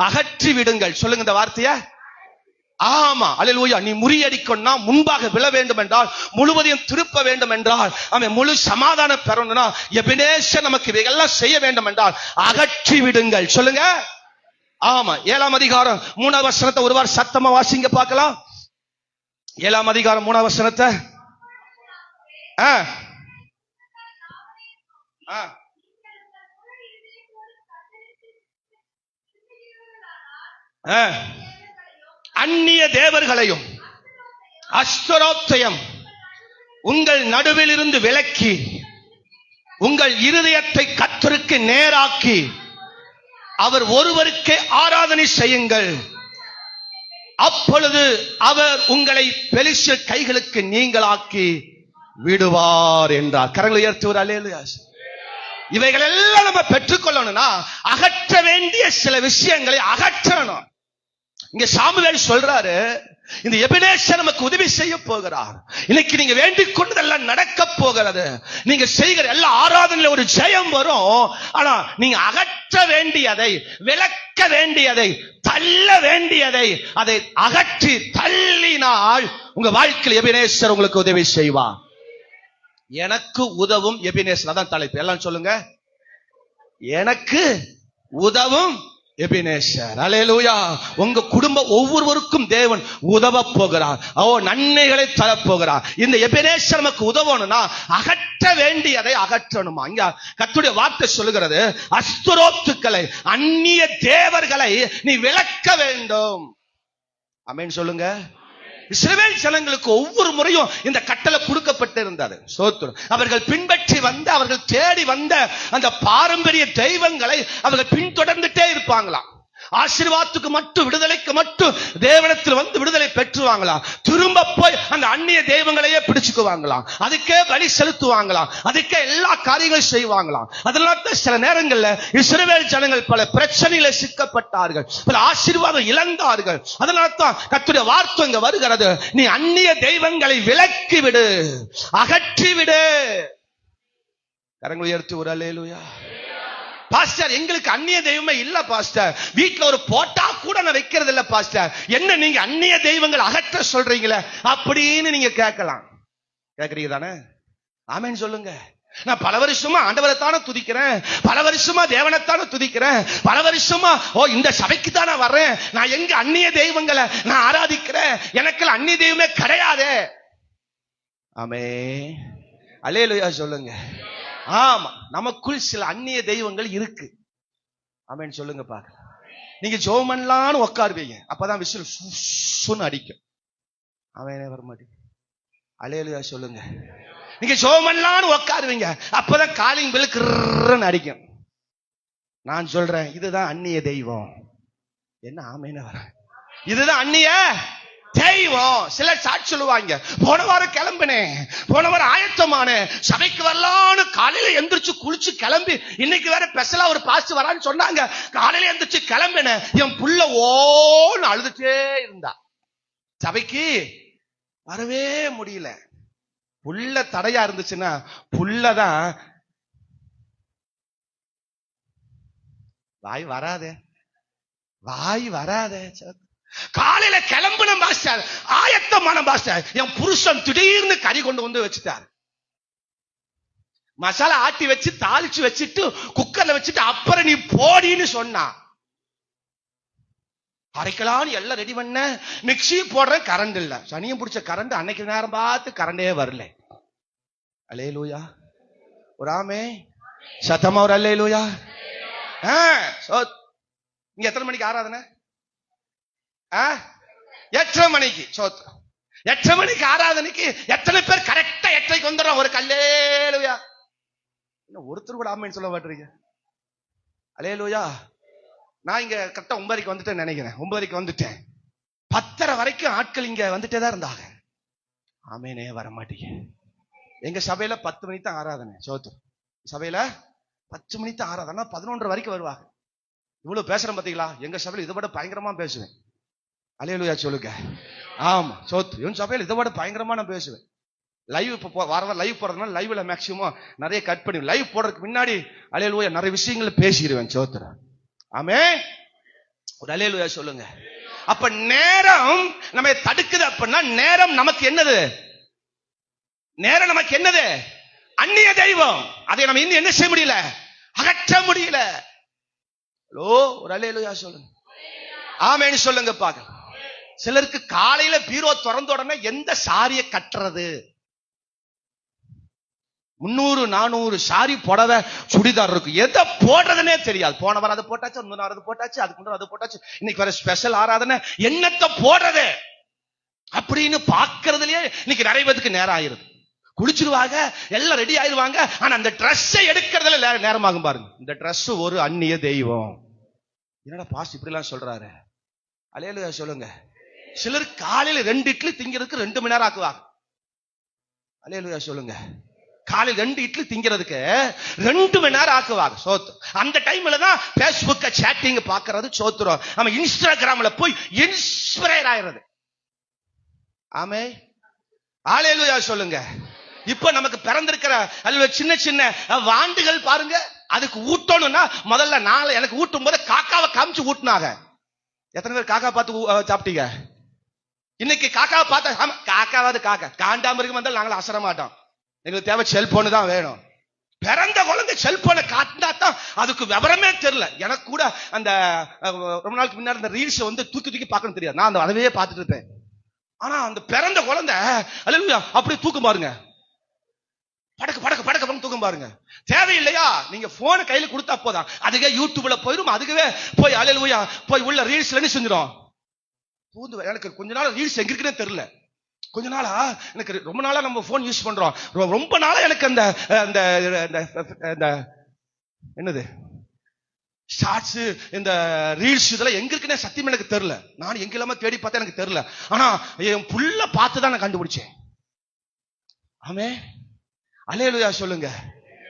Speaker 2: அகற்றி விடுங்கள். சொல்லுங்க இந்த வார்த்தைய. ஆமா, அல்லேலூயா. நீ முறியடிக்கணும்னா, முன்பாக விழ வேண்டும் என்றால், முழுவதையும் திருப்ப வேண்டும் என்றால், அவன் முழு சமாதானம் பெறணும்னா, எபினேசர் நமக்கு இவையெல்லாம் செய்ய வேண்டும் என்றால் அகற்றி விடுங்கள். சொல்லுங்க. ஆமா, 7ஆம் அதிகாரம் 3ஆம் வசனத்தை ஒருவார் சத்தமா வாசிங்க பார்க்கலாம். 7ஆம் அதிகாரம் 3ஆம் வசனத்தை. அந்நிய தேவர்களையும் அஸ்தரோத்தையும் உங்கள் நடுவில் இருந்து விலக்கி உங்கள் இருதயத்தை கர்த்தருக்கு நேராக்கி அவர் ஒருவருக்கே ஆராதனை செய்யுங்கள். அப்பொழுது அவர் உங்களை பெலிஸ்தர் கைகளுக்கு நீங்களாக்கி விடுவார் என்றார். கரங்களை உயர்த்துவார். அல்லேலூயா. இவைகள் எல்லாம் நம்ம பெற்றுக்கொள்ளணும்னா அகற்ற வேண்டிய சில விஷயங்களை அகற்றணும். இங்க சாமுவேல் சொல்றாரு, இந்த எபினேசர் நமக்கு உதவி செய்ய போகிறார். இன்னைக்கு நீங்க வேண்டிக் கொண்டதெல்லாம் நடக்க போகிறது. நீங்க செய்கிற எல்லா ஆராதனையில ஒரு ஜெயம் வரும். ஆனா நீங்க அகற்ற வேண்டியதை, விலக்க வேண்டியதை, தள்ள வேண்டியதை, அதை அகற்றி தள்ளினால் உங்க வாழ்க்கையில் எபினேசர் உங்களுக்கு உதவி செய்வார். எனக்கு உதவும் எபினேசர். அதான் தலைப்பு. எல்லாம் சொல்லுங்க. எனக்கு உதவும் எபினேசர். அல்லேலூயா. உங்க குடும்பம் ஒவ்வொருவருக்கும் தேவன் உதவ போகிறார். நன்மைகளை தரப்போகிறார். இந்த எபினேசர் நமக்கு உதவணும்னா அகற்ற வேண்டியதை அகற்றணுமா. இங்க கர்த்தருடைய வார்த்தை சொல்லுகிறது, அஸ்தரோத்துக்களை, அந்நிய தேவர்களை நீ விலக்க வேண்டும். ஆமென் சொல்லுங்க. இஸ்ரவேல் ஜனங்களுக்கு ஒவ்வொரு முறையும் இந்த கட்டளை கொடுக்கப்பட்டிருந்தது. ஸ்தோத்திரம். அவர்கள் பின்பற்றி வந்த, அவர்கள் தேடி வந்த அந்த பாரம்பரிய தெய்வங்களை அவர்கள் பின்தொடர்ந்துட்டே இருப்பாங்களாம். ஆசீர்வாதத்துக்கு மட்டும், விடுதலைக்கு மட்டும் தேவனிடத்தில் வந்து விடுதலை பெற்றுவாங்களாம். திரும்ப போய் அந்த அந்நிய தெய்வங்களையே பிடிச்சுக்குவாங்களாம், அதுக்கே பலி செலுத்துவாங்களாம், அதுக்கே எல்லா காரியங்களும் செய்வாங்களாம். அதனால சில நேரங்கள்ல இஸ்ரவேல் ஜனங்கள் பல பிரச்சனையில சிக்கப்பட்டார்கள், பல ஆசீர்வாதம் இழந்தார்கள். அதனால தான் கர்த்தருடைய வார்த்தை இங்க வருகிறது, நீ அந்நிய தெய்வங்களை விலக்கி விடு, அகற்றி விடு. கரங்களை உயர்த்தி ஒரு அல்லேலூயா. பாஸ்டர், எங்களுக்கு அந்நிய தெய்வமே இல்ல பாஸ்டர், வீட்டுல ஒரு போட்டா கூட நான் வைக்கிறது இல்ல பாஸ்டர், என்ன நீங்க அந்நிய தெய்வங்கள் அகற்ற சொல்றீங்களே அப்படின்னு நீங்க கேட்கலாம். கேக்குறீங்க தானே? ஆமென் சொல்லுங்க. நான் பல வருஷமா ஆண்டவரை தானே துதிக்கிறேன், பல வருஷமா தேவனைத்தானே துதிக்கிறேன், பல வருஷமா இந்த சபைக்கு தானே வர்றேன், நான் எங்க அந்நிய தெய்வங்களை நான் ஆராதிக்கிறேன், எனக்கு அந்நிய தெய்வமே கிடையாது. ஆமென் அல்லேலூயா சொல்லுங்க. ஆமா, நமக்குள் சில அந்நிய தெய்வங்கள் இருக்கு. ஆமென் சொல்லுங்க பாக்கலாம். நீங்க ஜெபம் பண்ணலாம்னு உட்காருவீங்க, அப்பதான் விசில் சுன்னு அடிக்கும். ஆமென் வர மாட்டேங்குது. அல்லேலூயா சொல்லுங்க. நீங்க ஜெபம் பண்ணலாம்னு உட்காருவீங்க, அப்பதான் காலிங் பெல் கிர்ன்னு அடிக்கும். நான் சொல்றேன், இதுதான் அந்நிய தெய்வம். என்ன ஆமென் வர, இதுதான் அந்நிய தெய்வம். சிலர் சாட்சி சொல்லுவாங்க, போன வாரம் கிளம்பினேன், போன வாரம் ஆயத்தமான சபைக்கு வரலான்னு காலையில எந்திரிச்சு குளிச்சு கிளம்பி, இன்னைக்கு வேற ஸ்பெஷலா ஒரு பாஸ்டர் வரான்னு சொன்னாங்க, காலையில எந்திரிச்சு கிளம்பினேன், என் புள்ள ஓன்னு அழுதுட்டே இருந்தா, சபைக்கு வரவே முடியல. புள்ள தடையா இருந்துச்சுன்னா புள்ளதான் வாய் வராதே, வாய் வராதே. காலையில கிளம்புன பாஸ்டர், ஆயத்தமான பாஸ்டர், என் புருஷன் திடீர்னு கறி கொண்டு வந்து வச்சுட்டாரு, மசாலா ஆட்டி வச்சு தாளிச்சு வச்சுட்டு குக்கர்ல வச்சுட்டு அப்புறம் நீ போடின்னு சொன்னா, அரைக்கலான்னு எல்லாம் ரெடி பண்ண, மிக்சி போடுற, கரண்ட் இல்ல, சனியம் பிடிச்ச கரண்ட், அன்னைக்கு நேரம் பார்த்து கரண்டே வரல. அல்லேலூயா ஒரு ஆமே சத்தமா ஒரு அல்லேலூயா. இங்க எத்தனை மணிக்கு ஆராதனை? 8:30 மணிக்கு. 8:30 மணிக்கு ஆராதனைக்கு எத்தனை பேர் கரெக்டா 8:30க்கு வந்துடுறோம்? ஒரு அல்லேலூயா. ஒருத்தர் கூட ஆமேன்னு சொல்ல மாட்டீங்க. அல்லேலூயா. நான் இங்க கரெக்டா 9:30க்கு வந்துட்டேன்னு நினைக்கிறேன். 9:30க்கு வந்துட்டேன். 10:30 வரைக்கும் ஆட்கள் இங்க வந்துட்டே தான் இருந்தாங்க. ஆமேனே வர மாட்டீங்க. எங்க சபையில 10 மணிக்கு தான் ஆராதனை. சபையில 10 மணிக்கு தான் ஆராதனை, 11:30 வரைக்கும் வருவாங்க. இவ்வளவு பேசுறேன் பாத்தீங்களா? எங்க சபையில இதை விட பயங்கரமா பேசுவேன். அல்லேலூயா சொல்லுங்க. ஆமா என் சபையில இதை விட பயங்கரமா நான் பேசுவேன். லைவ் இப்ப வர லைவ் போறதுனால லைவ்ல மேக்சிமம் நிறைய கட் பண்ணி, லைவ் போடுறதுக்கு முன்னாடி அல்லேலூயா நிறைய விஷயங்கள் பேசிடுவேன். ஆமே ஒரு அல்லேலூயா சொல்லுங்க. அப்ப நேரம் நம்ம தடுக்குது அப்படின்னா, நேரம் நமக்கு என்னது? நேரம் நமக்கு என்னது? அந்நிய தெய்வம். அதை நம்ம இன்னும் என்ன செய்ய முடியல? அகற்ற முடியல. ஒரு அல்லேலூயா சொல்லுங்க. ஆமேன்னு சொல்லுங்க பாக்க. சிலருக்கு காலையில பீரோ திறந்த உடனே எந்த சாரிய கட்டுறது, 300-400 சாரி புடவை சுடிதார் இருக்கு, எதை போடுறதுன்னே தெரியாது. போன வாரம் அதை போட்டாச்சு, அது போட்டாச்சு, அதுக்கு அது போட்டாச்சு, இன்னைக்கு வேற ஸ்பெஷல் ஆராதனை, என்னத்தை போடுறது அப்படின்னு பாக்குறதுலயே இன்னைக்கு நிறைய பேருக்கு நேரம் ஆயிருது. குளிச்சிருவாங்க, எல்லாம் ரெடி ஆயிருவாங்க, ஆனா அந்த ட்ரெஸ்ஸை எடுக்கிறதுல நேரமாகும் பாருங்க. இந்த ட்ரெஸ் ஒரு அந்நிய தெய்வம். என்னடா பாஸ்டர் இப்படி எல்லாம் சொல்றாரு? அல்லேலூயா சொல்லுங்க. சிலர் காலையில 2 இட்லி திங்கிறதுக்கு 2 மணி நேரம் ஆக்குவாங்க. அல்லேலூயா சொல்லுங்க. காலையில் 2 இட்லி திங்கிறதுக்கு 2 மணி நேரம் ஆக்குவாங்க. அந்த டைம்ல தான் பேஸ்புக்க சேட்டிங் பாக்குறது சோத்துறோம், நம்ம இன்ஸ்டாகிராம்ல போய் இன்ஸ்பயர் ஆயிடுறது. ஆமே அல்லேலூயா சொல்லுங்க. இப்ப நமக்கு பிறந்திருக்கிற சின்ன சின்ன வாண்டுகள் பாருங்க, அதுக்கு ஊட்டணும்னா முதல்ல நான் எனக்கு ஊட்டும் போது காக்காவை காமிச்சு ஊட்டினாங்க. எத்தனை பேர் காக்கா பார்த்து சாப்பிட்டீங்க? இன்னைக்கு காக்காவை பார்த்தா காக்காவது காக்கா காண்டாமிருகம் வந்தால் நாங்கள் அசர மாட்டோம். எங்களுக்கு தேவை செல்போனு தான் வேணும். பிறந்த குழந்தை செல்போனை காட்டினா தான் அதுக்கு விவரமே தெரியல. எனக்கு கூட அந்த ரொம்ப நாளுக்கு முன்னாடி இந்த ரீல்ஸ் தூக்கி தூக்கி பார்க்கணும் தெரியாது, நான் அந்த அதவே பார்த்துட்டு இருப்பேன். ஆனா அந்த பிறந்த குழந்தை அல்லேலூயா அப்படி தூக்கம் பாருங்க, படக்கு படக்கு படக்கு தூக்கம் பாருங்க. தேவையில்லையா? நீங்க போனை கையில கொடுத்தா போதும், அதுக்கே யூடியூப்ல போயிடும், அதுக்கவே போய் அல்லேலூயா போய் உள்ள ரீல்ஸ்ல என்ன செஞ்சிடும். எனக்கு கொஞ்ச நாள் ரீல்ஸ் எங்க இருக்குன்னே தெரியல. கொஞ்ச நாளா எனக்கு ரொம்ப நாளா நம்ம போன் யூஸ் பண்றோம், ரொம்ப நாளா எனக்கு அந்த என்னது ஷார்ட்ஸ், இந்த ரீல்ஸ் இதெல்லாம் எங்க இருக்குன்னே சத்தியம் எனக்கு தெரியல. நான் எங்க இல்லாம தேடி பார்த்தா எனக்கு தெரியல. ஆனா என் புள்ள பார்த்து தான் நான் கண்டுபிடிச்சேன். ஆமே, அல்லேலூயா சொல்லுங்க.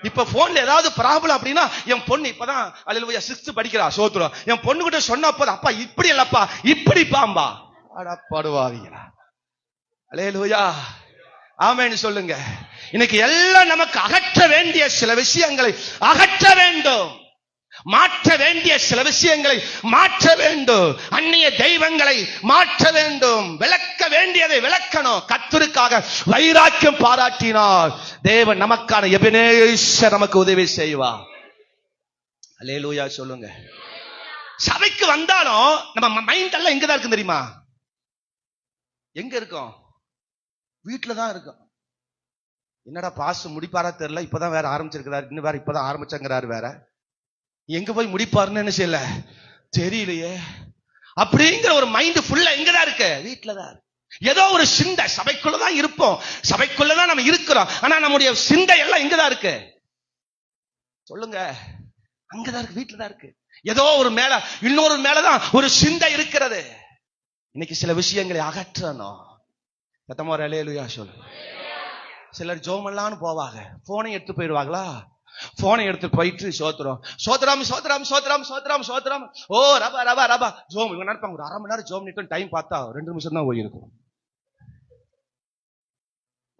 Speaker 2: இப்ப போன்ல ஏதாவது ப்ராப்ளம் அப்படின்னா என் பொண்ணு இப்பதான் அல்லேலூயா 6th படிக்கிறா, சோத்துறோம். என் பொண்ணு கிட்ட சொன்னப்போ, அப்பா இப்படி இல்லப்பா இப்படி பாம்பா, அட படுவாவீங்களா. அல்லேலூயா, ஆமென் சொல்லுங்க. இன்னைக்கு எல்லாம் நமக்கு அகற்ற வேண்டிய சில விஷயங்களை அகற்ற வேண்டும், மாற்ற வேண்டிய சில விஷயங்களை மாற்ற வேண்டும், அந்நிய தெய்வங்களை மாற்ற வேண்டும், விளக்க வேண்டியதை விளக்கணும். கர்த்தருக்காக வைராக்கியம் பாராட்டினால் தேவன் நமக்கான எபெனேசர் நமக்கு உதவி செய்வார். அல்லேலூயா சொல்லுங்க. சபைக்கு வந்தாலும் நம்ம மைண்ட் எல்லாம் எங்கதான் இருக்கு தெரியுமா? எங்க இருக்கும்? வீட்டுல தான் இருக்கும். என்னடா பாஸ் முடிப்பாரா தெரியல, இப்பதான் வேற ஆரம்பிச்சிருக்கிறாரு, இன்னும் வேற இப்பதான் ஆரம்பிச்சங்கிறாரு, வேற எங்க போய் முடிப்பாருன்னு என்ன செய்யல தெரியலையே. அப்படிங்கிற ஒரு மைண்ட் ஃபுல்லா எங்கதான் இருக்கு? வீட்டுலதான் இருக்கு. ஏதோ ஒரு சிந்தை, சபைக்குள்ளதான் இருப்போம், சபைக்குள்ளதான் நம்ம இருக்கிறோம், ஆனா நம்முடைய சிந்தை எல்லாம் எங்கதான் இருக்கு சொல்லுங்க? அங்கதான் இருக்கு, வீட்டுலதான் இருக்கு. ஏதோ ஒரு மேல, இன்னொரு மேலதான் ஒரு சிந்தை இருக்கிறது. இன்னைக்கு சில விஷயங்களை அகற்றணும். சத்தமா ஒரு அல்லேலூயா சொல்லு. சிலர் ஜோமெல்லான்னு போவாங்க, போனை எடுத்து போயிடுவாங்களா? போனை எடுத்து போயிட்டு சோத்திரம் சோத்ராம் சோத்ராம் சோத்ராம் சோத்ராம் சோத்ராம், ஓ ரபா ரபா ரபா ஜோம். இவங்க நினைப்பாங்க ஒரு 1/2 மணி நேரம் ஜோம் நிட்டு, டைம் பார்த்தா 2 நிமிஷம் தான் போயிருக்கும்.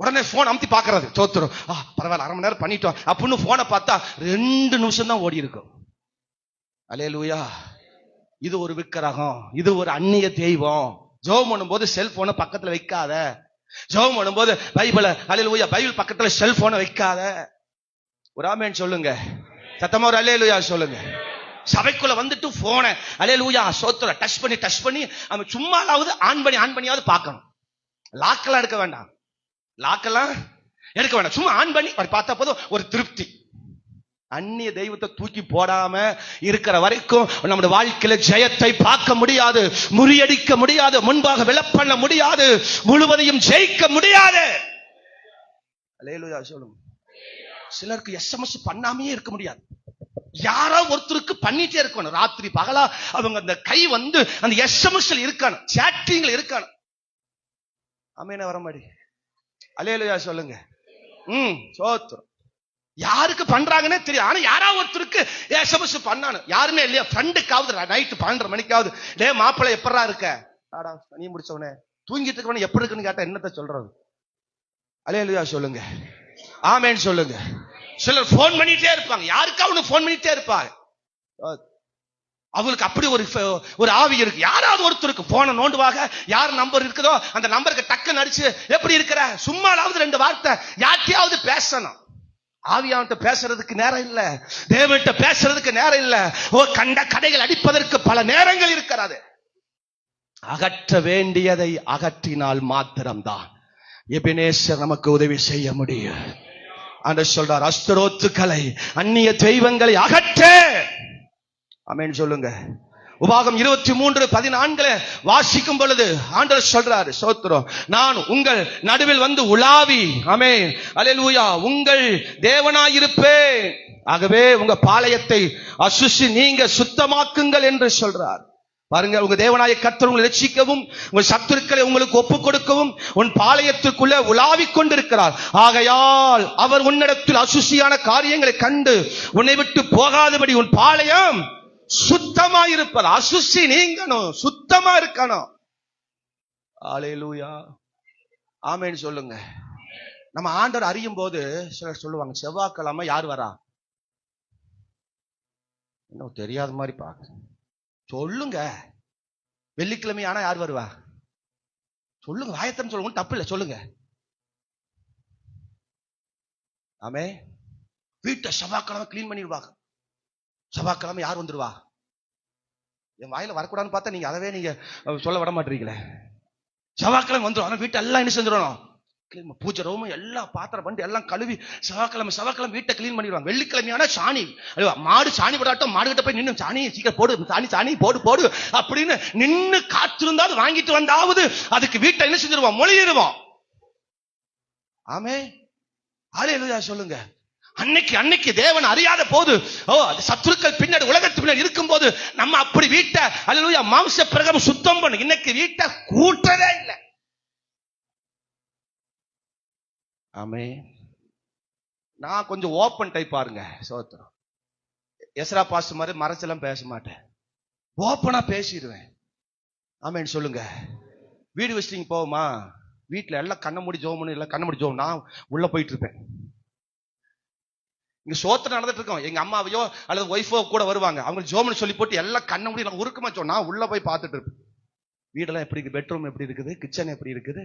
Speaker 2: உடனே போன் அமுத்தி பாக்குறது, சோத்திரம் பரவாயில்ல 1/2 மணி நேரம் பண்ணிட்டோம் அப்படின்னு போனை பார்த்தா 2 நிமிஷம் தான் ஓடி இருக்கும். அல்லேலூயா. இது ஒரு விக்கிரகம், இது ஒரு அந்நிய தெய்வம். ஜோம் பண்ணும்போது செல்போனை பக்கத்துல வைக்காத. ஜோம் பண்ணும்போது பைபிள, அல்லேலூயா, பைபிள் பக்கத்துல செல்போனை வைக்காத. ஒரு ஆமென் சொல்லுங்க. சத்தமா ஒரு அல்லேலூயா சொல்லுங்க. சபைக்குள்ள வந்துட்டு போனை அல்லேலூயா சோத்திர டச் பண்ணி அவன் சும்மாலாவது ஆன் பண்ணியாவது பார்க்கணும். லாக்கெல்லாம் எடுக்க வேண்டாம், லாக்கெல்லாம் எடுக்க வேண்டாம், சும்மா ஆன் பண்ணி பார்த்தா போதும் ஒரு திருப்தி. அந்நிய தெய்வத்தை தூக்கி போடாம இருக்கிற வரைக்கும் நம்முடைய வாழ்க்கையில ஜெயத்தை பார்க்க முடியாது, முறியடிக்க முடியாது, முன்பாக விலப்பண்ண முடியாது, முழுவதையும் ஜெயிக்க முடியாது. அல்லேலூயா சொல்லுங்க. சிலருக்கு எஸ்எம்எஸ் பண்ணாமே இருக்க முடியாது, யாரோ ஒருத்தருக்கு பண்ணிட்டே இருக்கணும். ராத்திரி பகலா அவங்க அந்த கை வந்து அந்த எஸ்எம்எஸ்ல இருக்கணும், சாட்டிங்ல இருக்கணும். ஆமென் வர மாதிரி. அல்லேலூயா சொல்லுங்க. சோத்திரம். யாருக்கு பண்றாங்கன்னே தெரியும், ஆனா யாராவது ஒருத்தருக்கு எஸ்எம்எஸ் பண்ணானு. யாருமே இல்லையா? ஃப்ரெண்டுக்காவது நைட்டு 12 மணிக்காவது, டே மாப்பிள்ளை எப்படா இருக்க, ஆடா நீ முடிச்சவனே தூங்கிட்டு இருக்கவன எப்படி இருக்குன்னு கேட்டா என்னத்த சொல்றது? அல்லேலூயா சொல்லுங்க. ஆமென் சொல்லுங்க. சிலர் போன் பண்ணிட்டே இருப்பாங்க, யாருக்காவது போன் பண்ணிட்டே இருப்பாங்க. அவங்களுக்கு அப்படி ஒரு ஆவி இருக்கு. யாராவது ஒருத்தருக்கு போனை நோண்டுவாங்க, யார் நம்பர் இருக்குதோ அந்த நம்பருக்கு டக்குன்னு அடிச்சு எப்படி இருக்கிற, சும்மாலாவது 2 வார்த்தை யார்கிட்டயாவது பேசணும். ஆவியான்ட்ட பேசுறதுக்கு நேரம் இல்ல, தேவன்கிட்ட பேசுறதுக்கு நேரம் இல்ல. கண்ட கடைகள் அடிப்பதற்கு பல நேரங்கள் இருக்கிறது. அகற்ற வேண்டியதை அகற்றினால் மாத்திரம்தான் எபெனேசர் நமக்கு உதவி செய்ய முடியும். ஆண்டவர் சொல்றார், அஸ்தரோத்துக்களை, அந்நிய தெய்வங்களை அகற்ற. ஆமென் சொல்லுங்க. உபாகம் 23:14 வாசிக்கும் பொழுது ஆண்டவர் சொல்றாரு, சோத்திரம், நான் உங்கள் நடுவில் வந்து உலாவி, ஆமென் அல்லேலூயா, உங்கள் தேவனாயிருப்பேன். ஆகவே உங்க பாளையத்தை அசுசி நீங்க சுத்தமாக்குங்கள் என்று சொல்றார். பாருங்க, உங்க தேவனாய கர்த்தர் உங்களை ரட்சிக்கவும் உங்கள் சத்துருக்களை உங்களுக்கு ஒப்புக் கொடுக்கவும் உன் பாளையத்துக்குள்ள உலாவிக் கொண்டிருக்கிறார். ஆகையால் அவர் உன்னிடத்தில் அசுசியான காரியங்களை கண்டு உன்னை விட்டு போகாதபடி உன் பாளையம் சுத்தமா இருப்பது. அசுசி நீங்கணும், சுத்தமா இருக்கணும். அல்லேலூயா, ஆமென் சொல்லுங்க. நம்ம ஆண்டவர் அறியும் போது சிலர் சொல்லுவாங்க, செவ்வாய்க்கிழமை யார் வரா? இன்னும் தெரியாத மாதிரி பாக்க சொல்லுங்க. வெள்ளிக்கிழமை ஆனா யார் வருவா? சொல்லுங்க, வாயத்தம் சொல்லுங்க, தப்பு இல்லை, சொல்லுங்க. ஆமே, வீட்டை செவ்வாய்க்கிழமை கிளீன் பண்ணிடுவாங்க. செவ்வாய்க்கிழமை யார் வந்துருவா? என் வாயில வரக்கூடாதுன்னு பார்த்தா நீங்க அதவே நீங்க சொல்ல விட மாட்டீங்களே. செவ்வாய்க்கிழமை வந்துடும், ஆனா வீட்டை எல்லாம் என்ன செஞ்சிடணும்? பூஜை ரோமம் எல்லாம் பாத்திரம் பண்ணி எல்லாம் கழுவி செவ்வாய்க்கிழமை வீட்டை கிளீன் பண்ணிடுவாங்க. வெள்ளிக்கிழமையான சாணி, மாடு சாணி போடாட்டும், மாடு கிட்ட போய் நின்று சாணி சீக்கிரம் போடு, சாணி போடு அப்படின்னு நின்று காத்திருந்தாலும் வாங்கிட்டு வந்தாவது அதுக்கு வீட்டை என்ன செஞ்சிருவோம்? மொழியிடுவோம். ஆமே, அல்லேலூயா சொல்லுங்க. அன்னைக்கு தேவன் அறியாத போது, சத்துருக்கள் பின்னாடி உலகத்து பின்னாடி இருக்கும் போது நம்ம அப்படி வீட்டை அல்லேலூயா மாம்ச பிரகாரம் சுத்தம் பண்ணு. இன்னைக்கு வீட்டை கூட்டவே இல்லை. ஆமே. நான் கொஞ்சம் ஓப்பன் டைப் பாருங்க. சோத்திரம். எஸ்ரா பாஸ்டர் மாதிரி மறைச்செல்லாம் பேச மாட்டேன், ஓப்பனா பேசிடுவேன். ஆமேன்னு சொல்லுங்க. வீடு விசிட்டிங் போவோமா, வீட்டுல எல்லாம் கண்ண மூடி ஜோம் பண்ணி, எல்லாம் கண்ண மூடி ஜோம், நான் உள்ள போயிட்டு இருப்பேன். இங்க சோத்திரம் நடந்துட்டு இருக்கோம், எங்க அம்மாவையோ அல்லது ஒய்ஃபோ கூட வருவாங்க, அவங்க ஜோம்னு சொல்லி போட்டு எல்லாம் கண்ண மூடி நான் உருக்கமா சொன்னா நான் உள்ள போய் பார்த்துட்டு இருப்பேன். வீடெல்லாம் எப்படி இருக்கு, பெட்ரூம் எப்படி இருக்குது, கிச்சன் எப்படி இருக்குது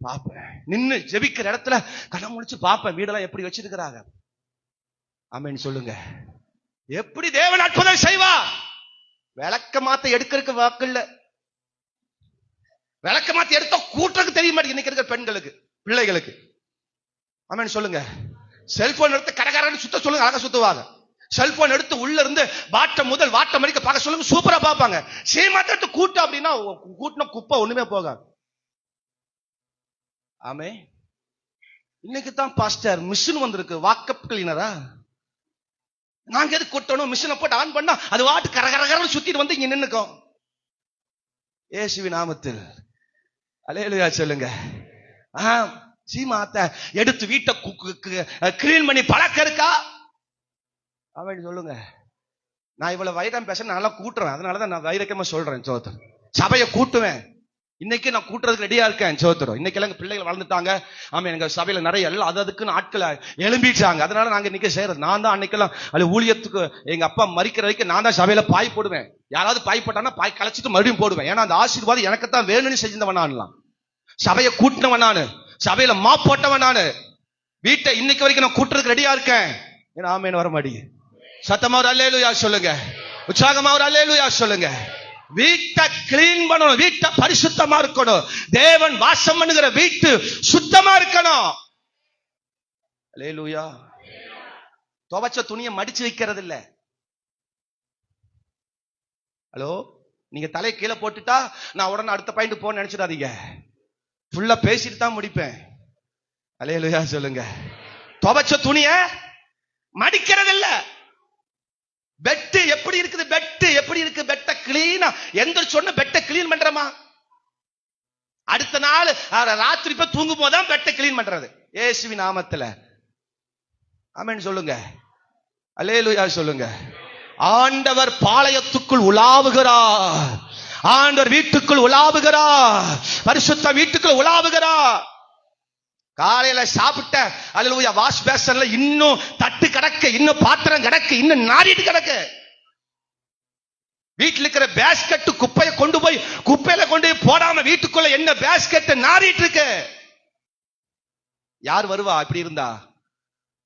Speaker 2: பாப்பேன். நின்னு ஜெபிக்கிற இடத்துல கண்ண முடிச்சு பாப்பேன், வீடெல்லாம் எப்படி வச்சிருக்கிறாங்க. ஆமேன்னு சொல்லுங்க. எப்படி தேவன் அற்புதம் செய்வா. விளக்க மாத்த எடுக்கிறதுக்கு வாக்கில்ல, விளக்க மாத்தி எடுத்தா கூட்டுறதுக்கு தெரிய மாட்டேங்குது இன்னைக்கு இருக்கிற பெண்களுக்கு, பிள்ளைகளுக்கு. ஆமேன்னு சொல்லுங்க. செல்போன் எடுத்து கரகரன்னு சுத்த சொல்லுங்க, அழகா சுத்துவாங்க. செல்போன் எடுத்து உள்ள இருந்து வாட்டம் முதல் வாட்டம் வரைக்கும் பார்க்க சொல்லுங்க, சூப்பரா பார்ப்பாங்க. சீமாத்த எடுத்து கூட்டம் அப்படின்னா கூட்டின குப்பை ஒண்ணுமே போகாது. ஆமே. இன்னைக்கு தான் பாஸ்டர் மிஷின் வந்திருக்கு, வாக்கப் கிளீனரா. நாங்க எது கூட்டணும், மிஷினை போட்டு ஆன் பண்ணா அது வாட்டு கரகரகரன்னு சுத்திட்டு வந்து இங்க நின்னுக்கும். இயேசுவின் நாமத்தில் அல்லேலூயா சொல்லுங்க. சீமாத்த எடுத்து வீட்டை கிளீன் பண்ணி பழக்கம் இருக்கா அவன் சொல்லுங்க. நான் இவ்வளவு வைரம் பேச நல்லா கூட்டுறேன், அதனாலதான் நான் வைரக்கமா சொல்றேன். சோத்திரம். சபையை கூட்டுவேன். இன்னைக்கு நான் கூட்டுறதுக்கு ரெடியா இருக்கேன். சோத்திரம். இன்னைக்கு எல்லாம் பிள்ளைகள் வளர்ந்துட்டாங்க. ஆமா, எங்க சபையில நிறைய எல்லாம் அதுக்குன்னு ஆட்களை எழும்பிட்டாங்க. அதனால நாங்க இன்னைக்கு செய்யறது. நான் தான் அன்னைக்கெல்லாம் அது ஊழியத்துக்கு எங்க அப்பா மறிக்கிற வரைக்கும் நான் தான் சபையில பாய் போடுவேன். யாராவது பாய் போட்டானா பாய் கலைச்சிட்டு மறுபடியும் போடுவேன். ஏன்னா அந்த ஆசீர்வாதம் எனக்கு தான் வேணும்னு செஞ்சவன் நான்லாம். சபையை கூட்டினவன் நானு, சபையில மா போட்டவன் நானு. வீட்டை இன்னைக்கு வரைக்கும் நான் கூட்டுறதுக்கு ரெடியா இருக்கேன். ஏன்னா ஆமேன்னு வர மாட்டேங்குது. சத்தமா ஒரு அல்லேலூயா சொல்லுங்க, உற்சாகமா ஒரு அல்லேலூயா சொல்லுங்க. வீட்டை கிளீன் பண்ணணும், வீட்டை பரிசுத்தமா இருக்கணும். தேவன் வாசம் பண்ணுகிற வீட்டு சுத்தமா இருக்கணும். அல்லேலூயா. துவைச்ச துணியை மடிச்சு வைக்கிறது இல்ல. ஹலோ, நீங்க தலை கீழே போட்டுட்டா நான் உடனே அடுத்த பாயிண்ட் போன்னு நினைச்சிடாதீங்க. ஃபுல்லா பேசிட்டு தான் முடிப்பேன். அல்லேலூயா சொல்லுங்க. துவைச்ச துணிய மடிக்கிறது இல்ல. பெட்டு எப்படி இருக்குது, பெட்டு எப்படி இருக்கு, பெட்டை கிளீனா எந்த சொன்ன பெட்டை கிளீன் பண்றமா, அடுத்த நாள் ராத்திரி போய் தூங்கும் போதுதான் பெட்டை கிளீன் பண்றது. இயேசுவின் நாமத்துல ஆமென் சொல்லுங்க. அல்லேலூயா சொல்லுங்க. ஆண்டவர் பாளையத்துக்குள் உலாவுகிறார். ஆண்டவர் வீட்டுக்குள் உலாவுகிறார். பரிசுத்த வீட்டுக்குள் உலாவுகிறார். காலையில சாப்பிட்ட அல்லேலூயா வாஷ் பேசன்ல இன்னும் தட்டு கிடக்கு, இன்னும் பாத்திரம் கிடக்கு, இன்னும் நாரிட்டு கிடக்கு. வீட்டில் இருக்கிற பேஸ்கெட் குப்பையை கொண்டு போய் குப்பையில கொண்டு போய் போடாம வீட்டுக்குள்ள என்ன பேஸ்கெட் நாரிட்டு இருக்கு. யார் வருவா இப்படி இருந்தா?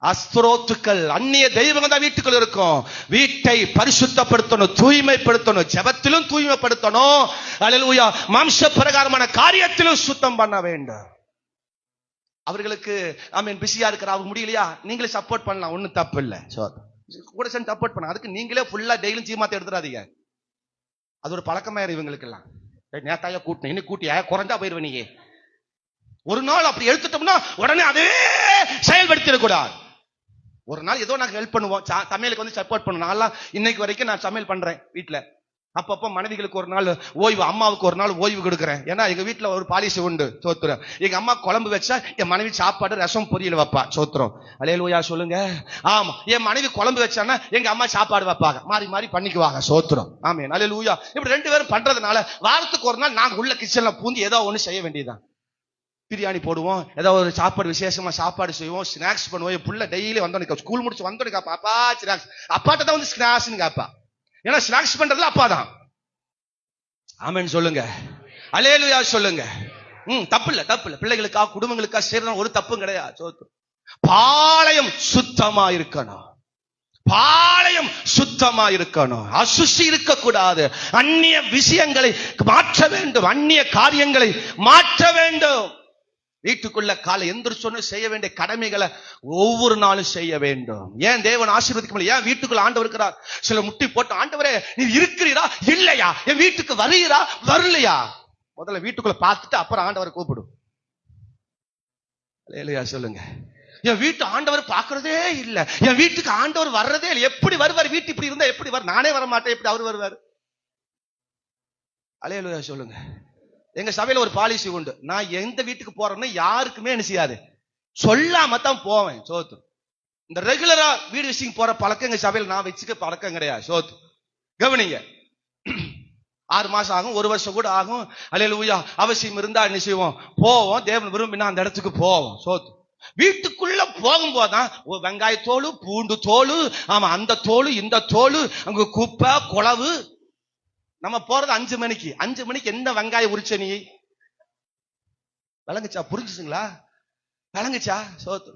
Speaker 2: அஸ்தரோத்துக்கள், அந்நிய தெய்வங்கள் தான் வீட்டுக்குள்ள இருக்கும். வீட்டை பரிசுத்தப்படுத்தணும், தூய்மைப்படுத்தணும், ஜெபத்திலும் தூய்மைப்படுத்தணும். அல்லேலூயா. மாம்ச பிரகாரமான காரியத்திலும் சுத்தம் பண்ண வேண்டும். அவர்களுக்கு ஆமென் பிஸியா இருக்கிற அவங்க முடியலையா, நீங்களே சப்போர்ட் பண்ணலாம், ஒன்னும் தப்பு இல்ல. கூட சேர்ந்து சப்போர்ட் பண்ணலாம். அதுக்கு நீங்களே ஃபுல்லா டெய்லியும் சீமாத்த எடுத்துறாதீங்க. அது ஒரு பழக்கமாயிரும் இவங்களுக்கு எல்லாம். நேத்தாயா கூட்டினேன், இன்னும் கூட்டியா குறைஞ்சா போயிருவ. நீங்க ஒரு நாள் அப்படி எடுத்துட்டோம்னா உடனே அதே செயல்படுத்திடக்கூடாது. ஒரு நாள் ஏதோ நாங்க ஹெல்ப் பண்ணுவோம், சமையலுக்கு வந்து சப்போர்ட் பண்ணுவோம். நான்லாம் இன்னைக்கு வரைக்கும் நான் சமையல் பண்றேன் வீட்டுல. அப்பப்ப மனைவிகளுக்கு ஒரு நாள் ஓய்வு, அம்மாவுக்கு ஒரு நாள் ஓய்வு கொடுக்குறேன். ஏன்னா எங்க வீட்டுல ஒரு பாலிசி உண்டு. சோத்திரம். எங்க அம்மா குழம்பு வச்சா என் மனைவி சாப்பாடு ரசம் பொரியல் வைப்பா. சோத்திரம். அல்லேலூயா சொல்லுங்க. ஆமா, என் மனைவி குழம்பு வச்சானா எங்க அம்மா சாப்பாடு வைப்பாங்க. மாறி மாறி பண்ணிக்குவாங்க. சோத்திரம். ஆமென். அல்லேலூயா. இப்படி ரெண்டு பேரும் பண்றதுனால வாரத்துக்கு ஒரு நாள் நாங்க உள்ள கிச்சன்ல பூந்து ஏதோ ஒண்ணு செய்ய வேண்டியதுதான். பிரியாணி போடுவோம், ஏதாவது ஒரு சாப்பாடு விசேஷமா சாப்பாடு செய்வோம், ஸ்நாக்ஸ் பண்ணுவோம். என் புள்ள டெய்லி வந்தோன்னு ஸ்கூல் முடிச்சு வந்தோன்னு காப்பா, அப்பா ஸ்நாக்ஸ். அப்பாட்ட தான் வந்து ஸ்நாக்ஸ்னு காப்பா. ஏன்னா ஸ்நாக்ஸ் பண்றதுல அப்பா தான். ஆமென் சொல்லுங்க. அல்லேலூயா சொல்லுங்க. தப்பு இல்ல, தப்பு இல்ல. பிள்ளைகளுக்கா குடும்பங்களுக்கா செய்யறது ஒரு தப்பும் கிடையாது. பாளையம் சுத்தமா இருக்கணும், பாளையம் சுத்தமா இருக்கணும். அசுசி இருக்க கூடாது. அந்நிய விஷயங்களை மாற்ற வேண்டும், அந்நிய காரியங்களை மாற்ற வேண்டும். வீட்டுக்குள்ள காலை எந்திரிச்சோன்னு செய்ய வேண்டிய கடமைகளை ஒவ்வொரு நாளும் செய்ய வேண்டும். ஏன் தேவன் ஆசீர்வதிக்க முடியல? ஏன் வீட்டுக்குள்ள ஆண்டவர் இருக்கிறார்? சில முட்டி போட்டு ஆண்டவரே நீ இருக்கிறீரா இல்லையா, என் வீட்டுக்கு வருகிறா வரலையா, முதல்ல வீட்டுக்குள்ள பார்த்துட்டு அப்புறம் ஆண்டவரை கூப்பிடும். அல்லேலூயா சொல்லுங்க. என் வீட்டு ஆண்டவர் பாக்குறதே இல்ல, என் வீட்டுக்கு ஆண்டவர் வர்றதே இல்லை. எப்படி வருவார்? வீட்டு இப்படி இருந்தா எப்படி வர? நானே வர மாட்டேன், எப்படி அவர் வருவார்? அல்லேலூயா சொல்லுங்க. எங்க சபையில ஒரு பாலிசி உண்டு. நான் எந்த வீட்டுக்கு போறேன்னு யாருக்குமே என்ன செய்யாது, சொல்லாம தான் போவேன். சோத்து இந்த ரெகுலரா வீடு விசிட்டிங் போற பழக்கம் எங்க சபையில நான் வச்சுக்க பழக்கம் கிடையாது. சோத்து கவனிங்க. 6 மாசம் ஆகும், 1 வருஷம் கூட ஆகும். அல்லேலூயா. அவசியம் இருந்தா என்ன செய்வோம், போவோம். தேவன் விரும்பினா அந்த இடத்துக்கு போவோம். சோத்து வீட்டுக்குள்ள போகும்போதுதான் வெங்காய தோல், பூண்டு தோல், ஆமா அந்த தோல் இந்த தோல், அங்க குப்பை குளவு. நம்ம போறது 5 மணிக்கு. 5 மணிக்கு என்ன வெங்காயம் உரிச்ச நீ? விளங்குச்சா? புரிஞ்சுங்களா? விளங்குச்சா? சோத்து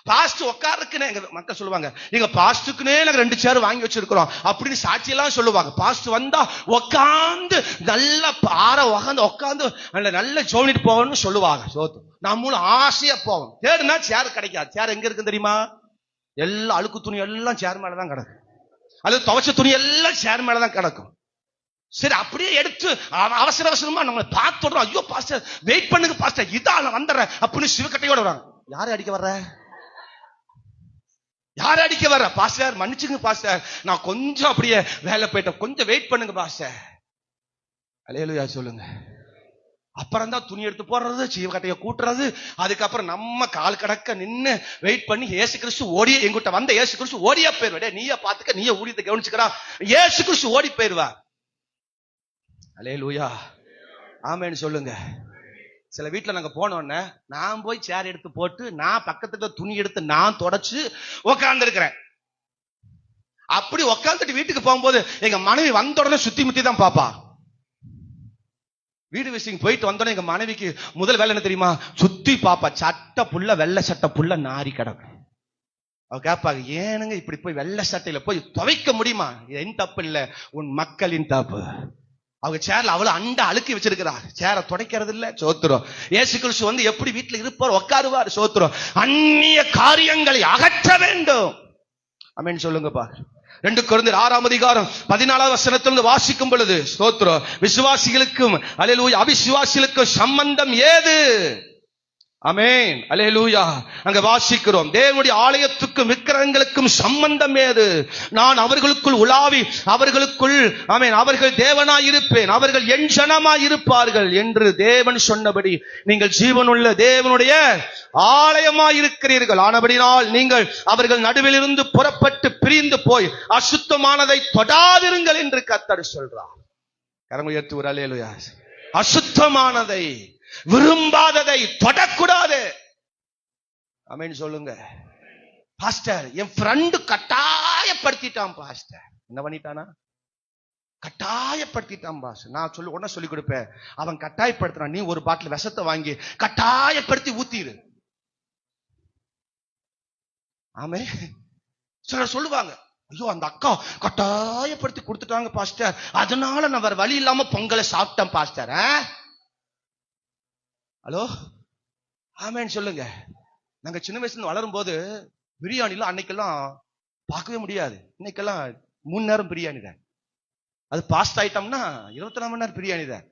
Speaker 2: பாஸ்ட் உட்காருக்குன்னு எங்க மக்கள் சொல்லுவாங்க, எங்க பாஸ்டுக்குன்னே நாங்க 2 சேர் வாங்கி வச்சிருக்கிறோம் அப்படின்னு சாட்சி எல்லாம் சொல்லுவாங்க. பாஸ்ட் வந்தா உட்காந்து நல்லா உட்காந்து நல்ல ஜோனிட்டு போகணும்னு சொல்லுவாங்க. சோத்து நம்மளும் ஆசையா போவோம். தேடுனா சேர் கிடைக்காது. சேர் எங்க இருக்கு தெரியுமா? எல்லாம் அழுக்கு துணி எல்லாம் சேர் மேலதான் கிடக்கும், அல்லது துவைச்ச துணி எல்லாம் சேர் மேலதான் கிடக்கும். சரி, அப்படியே எடுத்து அவசர அவசரமா நம்ம பார்த்துடுறோம். ஐயோ பாஸ்டர் வெயிட் பண்ணுங்க பாஸ்டர், இதான் நான் வந்துடுறேன் அப்படின்னு சிவக்கட்டையோட வராங்க. யாரை அடிக்க வர்ற? யாரை அடிக்க வர்ற? பாஸ்டர் மன்னிச்சுங்க பாஸ்டர், நான் கொஞ்சம் அப்படியே வேலை போயிட்டேன், கொஞ்சம் வெயிட் பண்ணுங்க பாஸ்டர். அல்லேலூயா சொல்லுங்க. அப்புறம் தான் துணி எடுத்து போடுறது, சிவக்கட்டைய கூட்டுறது. அதுக்கப்புறம் நம்ம கால் கடக்க நின்னு வெயிட் பண்ணி இயேசு கிறிஸ்து ஓடியே, எங்கிட்ட வந்த இயேசு கிறிஸ்து ஓடியா போயிருவா. நீயே பாத்துக்க, நீயே ஊழியத்தை கவனிச்சுக்கிறா, இயேசு கிறிஸ்து ஓடி போயிருவா. அல்லேலூயா ஆமென் சொல்லுங்க. சில வீட்டுல நாங்க போனோன்னு நான் போய் சேர் எடுத்து போட்டு நான் பக்கத்துல துணி எடுத்து நான் தொடச்சு உக்காந்து இருக்கிறேன். அப்படி உக்காந்துட்டு வீட்டுக்கு போகும்போது எங்க மனைவி வந்த உடனே சுத்தி முத்தி தான் பாப்பா. வீடு விசிட்டிங் போயிட்டு வந்தோடனே எங்க மனைவிக்கு முதல் வேலை என்ன தெரியுமா? சுத்தி பாப்பா. சட்டை புள்ள, வெள்ளை சட்டை புள்ள நாரி கிடக்கும். அவ கேட்பாங்க, ஏனுங்க இப்படி போய் வெள்ளை சட்டையில போய் துவைக்க முடியுமா? என் தப்பு இல்ல, உன் மக்களின் தப்பு. அவங்க சேர்ல அவ்வளவு அண்டை அழுக்கி வச்சிருக்கிறார், சேரை துடைக்கிறது இல்ல. சோத்திரம். இயேசு கிறிஸ்து வந்து எப்படி வீட்டுல இருப்பார், உட்காருவார். சோத்திரம். அந்நிய காரியங்களை அகற்ற வேண்டும். ஆமென் சொல்லுங்கப்பா. 2 கொரிந்தியர் 6ஆம் அதிகாரம் 14ஆம் வசனத்திலிருந்து வாசிக்கும் பொழுது, ஸ்தோத்திரம், விசுவாசிகளுக்கும் அல்லேலூயா அவிசுவாசிகளுக்கும் சம்பந்தம் ஏது? ஆமென் அல்லேலூயா. அங்க வாசிக்கிறோம், தேவனுடைய ஆலயத்துக்கும் விக்கிரகங்களுக்கும் சம்பந்தம் ஏது? நான் அவர்களுக்குள் உலாவி அவர்களுக்குள் ஆமென் அவர்கள் தேவனாய் இருப்பேன், அவர்கள் என் ஜனமாய் இருப்பார்கள் என்று தேவன் சொன்னபடி நீங்கள் ஜீவனுள்ள தேவனுடைய ஆலயமாய் இருக்கிறீர்கள். ஆனபடினால் நீங்கள் அவர்கள் நடுவில் இருந்து புறப்பட்டு பிரிந்து போய் அசுத்தமானதை தொடாதிருங்கள் என்று கர்த்தர் சொல்றார். கரங்களை உயர்த்தி ஒரு அல்லேலூயா. அசுத்தமானதை, விரும்பாததை தொடக்கூடாது. ஆமென் சொல்லுங்க. பாஸ்டர் என் ஃப்ரெண்டு கட்டாயப்படுத்திட்டான் பாஸ்டர். என்ன பண்ணிட்டானா? கட்டாயப்படுத்திட்டான் பாஸ்டர். நான் உடனே சொல்லி கொடுப்பேன், அவன் கட்டாயப்படுத்துறான், நீ ஒரு பாட்டில் விஷத்தை வாங்கி கட்டாயப்படுத்தி ஊத்திரு. ஆமே. சிலர் சொல்லுவாங்க, ஐயோ அந்த அக்கா கட்டாயப்படுத்தி கொடுத்துட்டாங்க பாஸ்டர், அதனால நான் வேற வழி இல்லாம பொங்கலை சாப்பிட்டேன் பாஸ்டர். ஹலோ ஆமென் சொல்லுங்க. நாங்க சின்ன வயசுல வளரும் போது பிரியாணில அன்னைக்கெல்லாம் பார்க்கவே முடியாது. இன்னைக்கெல்லாம் 3 நேரம் பிரியாணி தான். அது பாஸ்ட் ஐட்டம்னா 24 மணி நேரம் பிரியாணி தான்.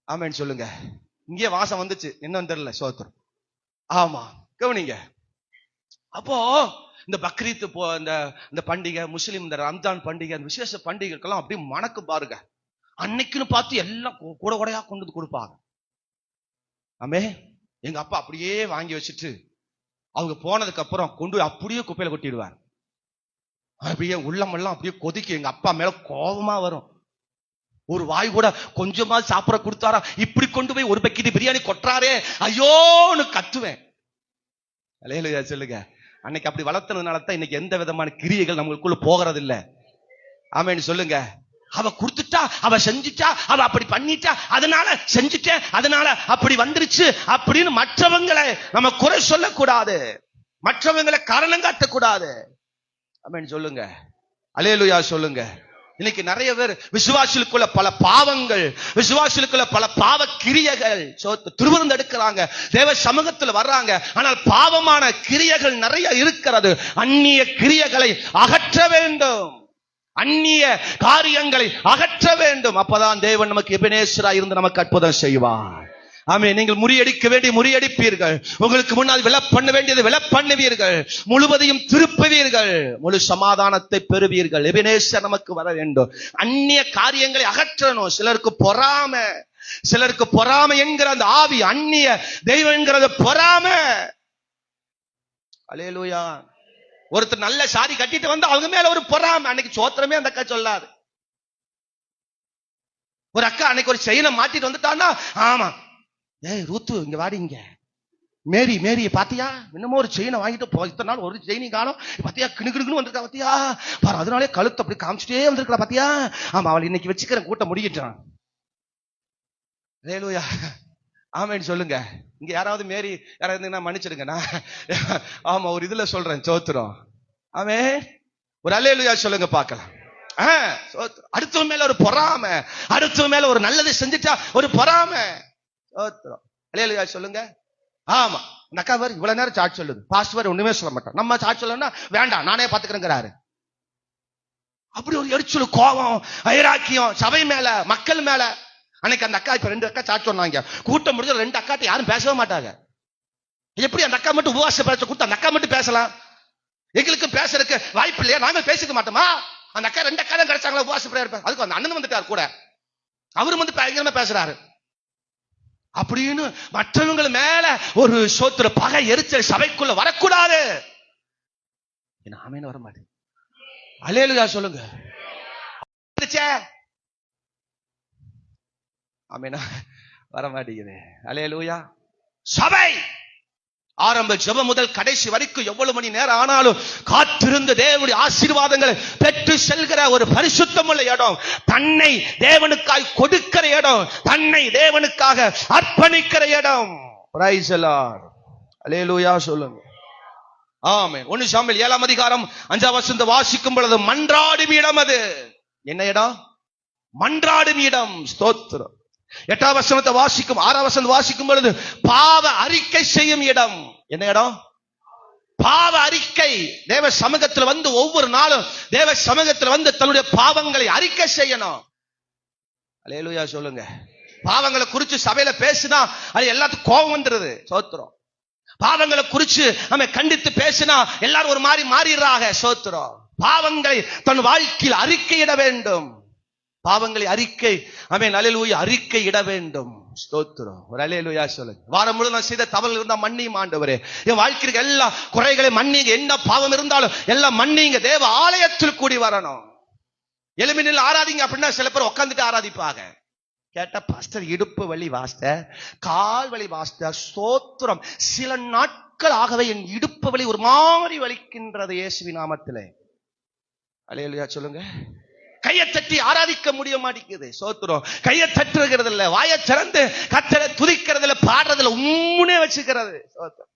Speaker 2: ஆமென் சொல்லுங்க. இங்கே வாசம் வந்துச்சு, என்னன்னு தெரியல. சோத்திரம். ஆமா கவனிங்க. அப்போ இந்த பக்ரீத் இந்த பண்டிகை, முஸ்லிம் இந்த ரம்ஜான் பண்டிகை, அந்த விசேஷ பண்டிகைக்கெல்லாம் அப்படியே மணக்கு பாருங்க. அன்னைக்குன்னு பார்த்து எல்லாம் கூட கூடையா கொண்டு வந்து கொடுப்பாங்க. ஆமே. எங்க அப்பா அப்படியே வாங்கி வச்சுட்டு அவங்க போனதுக்கு அப்புறம் கொண்டு அப்படியே குப்பையில கொட்டிடுவார். அப்படியே உள்ளமெல்லாம் அப்படியே கொதிக்கு. எங்க அப்பா மேல கோபமா வரும். ஒரு வாய் கூட கொஞ்சமா சாப்பிட கொடுத்தாரா, இப்படி கொண்டு போய் ஒரு பக்கெட் பிரியாணி கொட்டுறாரே, ஐயோன்னு கத்துவேன். அல்லேலூயா சொல்லுங்க. அன்னைக்கு அப்படி வளர்த்ததுனால தான் இன்னைக்கு எந்த விதமான கிரியைகள் நம்மளுக்குள்ள போகிறது இல்ல. ஆமென் சொல்லுங்க. அவ கொடுத்துட்டா, அவ செஞ்சுட்டா, அவ அப்படி பண்ணிட்டா, அதனால செஞ்சுட்டேன், அதனால அப்படி வந்துருச்சு அப்படின்னு மற்றவங்களை நம்ம குறை சொல்லக்கூடாது, மற்றவங்களை காரணம் காட்டக்கூடாது. ஆமென் சொல்லுங்க. அல்லேலூயா சொல்லுங்க. இன்னைக்கு நிறைய பேர் விசுவாசிகளுக்குள்ள பல பாவங்கள், விசுவாசிகளுக்குள்ள பல பாவ கிரியைகள் திருவிருந்து எடுக்கிறாங்க, தேவ சமூகத்துல வர்றாங்க, ஆனால் பாவமான கிரியைகள் நிறைய இருக்கிறது. அந்நிய கிரியைகளை அகற்ற வேண்டும், அந்நிய காரியங்களை அகற்ற வேண்டும். அப்பதான் தேவன் நமக்கு எபெனேசரா இருந்து நமக்கு அற்புதம் செய்வார். ஆமே. நீங்கள் முறியடிக்க வேண்டிய முறியடிப்பீர்கள், உங்களுக்கு முன்னால் விலை பண்ண வேண்டியது விலை பண்ணுவீர்கள், முழுவதையும் திருப்புவீர்கள், முழு சமாதானத்தை பெறுவீர்கள். எபினேசர் நமக்கு வர வேண்டும். அந்நிய காரியங்களை அகற்றணும். சிலருக்கு பொறாமை என்கிற அந்த ஆவி, அந்நிய தெய்வம் என்கிறது பொறாமை. அல்லேலூயா. ஒருத்தர் நல்ல சாரி கட்டிட்டு வந்து அவங்க மேல ஒரு பொறாமை. அன்னைக்கு சோத்திரமே அந்த அக்கா சொல்லாது. ஒரு அக்கா அன்னைக்கு ஒரு செயினை மாட்டிட்டு வந்துட்டான்னா, ஆமா ஏய் ரூத்து இங்க வாடி, இங்க மேரி பாத்தியா, என்னமோ ஒரு செயினை வாங்கிட்டு இத்தனை நாள் ஒரு செயினை காணோம், பாத்தியா கிணுக்குன்னு வந்திருக்கா பாத்தியா பாரு, அதனாலே கழுத்து அப்படி காமிச்சிட்டே வந்திருக்கா பாத்தியா. ஆமா அவள் இன்னைக்கு வச்சுக்கிறேன், கூட்டம் முடிக்கிட்டான். அல்லேலூயா. ஆமேன்னு சொல்லுங்க. இங்க யாராவது மேரி யாராவது மன்னிச்சிடுங்கண்ணா. ஆமா ஒரு இதுல சொல்றேன் சோத்திரம். ஆமே ஒரு அல்லேலூயா சொல்லுங்க பார்க்கலாம். அடுத்தவன் மேல ஒரு பொறாமை, அடுத்தவன் மேல ஒரு நல்லதை செஞ்சுட்டா ஒரு பொறாமை. அல்லேலூயா சொல்லுங்க. ஆமா இந்த அக்கா வேற இவ்வளவு நேரம் சாட்சி சொல்லுது, பாஸ்டர் ஒண்ணுமே சொல்ல மாட்டான், நம்ம சாட்சி சொல்லணும்னா வேண்டாம் நானே பாத்துக்கிறேங்கிறாரு. அப்படி ஒரு எரிச்சல், கோபம், வைராக்கியம் சபை மேல, மக்கள் மேல. அன்னைக்கு அந்த அக்கா, இப்ப 2 அக்கா சாட்சி சொன்னாங்க, கூட்டம் முடிஞ்ச 2 அக்காட்ட யாரும் பேசவே மாட்டாங்க. எப்படி அந்த அக்கா மட்டும் உபவாச பேச கூட்டம் அந்த அக்கா மட்டும் பேசலாம்? எங்களுக்கு பேசுறதுக்கு வாய்ப்பு இல்லையா? நாங்க பேசிக்க மாட்டோமா? அந்த அக்கா 2 அக்கா தான் கிடைச்சாங்களா உபவாச பிரேயர்? அதுக்கு அந்த அண்ணன் வந்துட்டார் கூட, அவரும் வந்து பயங்கரமா பேசுறாரு. அப்படின்னு மற்றவங்க மேல ஒரு சோத்திர பகை, எரிச்சல் சபைக்குள்ள வரக்கூடாது. ஆமேன்னு வர மாட்டேன். அல்லேலூயா சொல்லுங்க. ஆமேனா வர மாட்டேங்குது. அல்லேலூயா. சபை ஆரம்ப ஜெபம் முதல் கடைசி வரைக்கும் எவ்வளவு மணி நேரம் ஆனாலும் காத்திருந்த தேவனுடைய ஆசீர்வாதங்களை பெற்று செல்கிற ஒரு பரிசுத்தமுள்ள இடம், தன்னை தேவனுக்காய் கொடுக்கிற இடம், தன்னை தேவனுக்காக அர்ப்பணிக்கிற இடம். Praise the Lord. அல்லேலூயா சொல்லுங்க. ஆமென். 1 சாமுவேல் 7ஆம் அதிகாரம் 5ஆம் வசனத்தை வாசிக்கும் பொழுது மன்றாடும் இடம் அது. என்ன இடம்? மன்றாடும் இடம். ஸ்தோத்திரம். 8ஆம் வசனத்தை வாசிக்கும் 6ஆம் வசனத்தை வாசிக்கும் பொழுது பாவ அறிக்கை செய்யும் இடம். என்ன இடம்? பாவ அறிக்கை. தேவ சமூகத்தில் வந்து ஒவ்வொரு நாளும் தேவ சமூகத்தில் வந்து தன்னுடைய பாவங்களை அறிக்கை செய்யணும். அல்லேலூயா சொல்லுங்க. பாவங்களை குறிச்சு சபையில பேசினா அது எல்லாத்துக்கும் கோபம் வந்துருது. சோத்திரம். பாவங்களை குறிச்சு நம்ம கண்டித்து பேசினா எல்லாரும் ஒரு மாதிரி மாறிடுறாங்க. சோத்திரம். பாவங்களை தன் வாழ்க்கையில் அறிக்கையிட வேண்டும். பாவங்களை அறிக்கை, ஆமென் அல்லேலூயா, அறிக்கை இட வேண்டும். ஸ்தோத்திரம். ஒரு அல்லேலூயா சொல்லுங்க. வாரம் முழுவதும் நான் செய்த தவறுகள் இருந்தா மன்னியும் ஆண்டவரே, என் வாழ்க்கைக்கு எல்லா குறைகளை மன்னிங்க, என்ன பாவம் இருந்தாலும் எல்லாம் மன்னிங்க. தேவ ஆலயத்தில் கூடி வரணும். எலும்பினில் ஆராதிங்க அப்படின்னா சில பேர் உட்காந்துட்டு ஆராதிப்பாங்க. கேட்ட பாஸ்டர் இடுப்பு வலி வாஸ்டர், கால் வலி வாஸ்டர். ஸ்தோத்திரம். சில நாட்கள் ஆகவே என் இடுப்பு வலி ஒரு மாதிரி வலிக்கின்றது இயேசுவின் நாமத்திலே. அல்லேலூயா சொல்லுங்க. கையை தட்டி ஆராதிக்க முடிய மாட்டேங்குது. சோத்திரம். கையை தட்டுறது இல்ல, வாயை திறந்து கர்த்தரை துதிக்கிறது இல்ல, பாடுறதுல உம்முனே வச்சுக்கிறது. சோத்திரம்.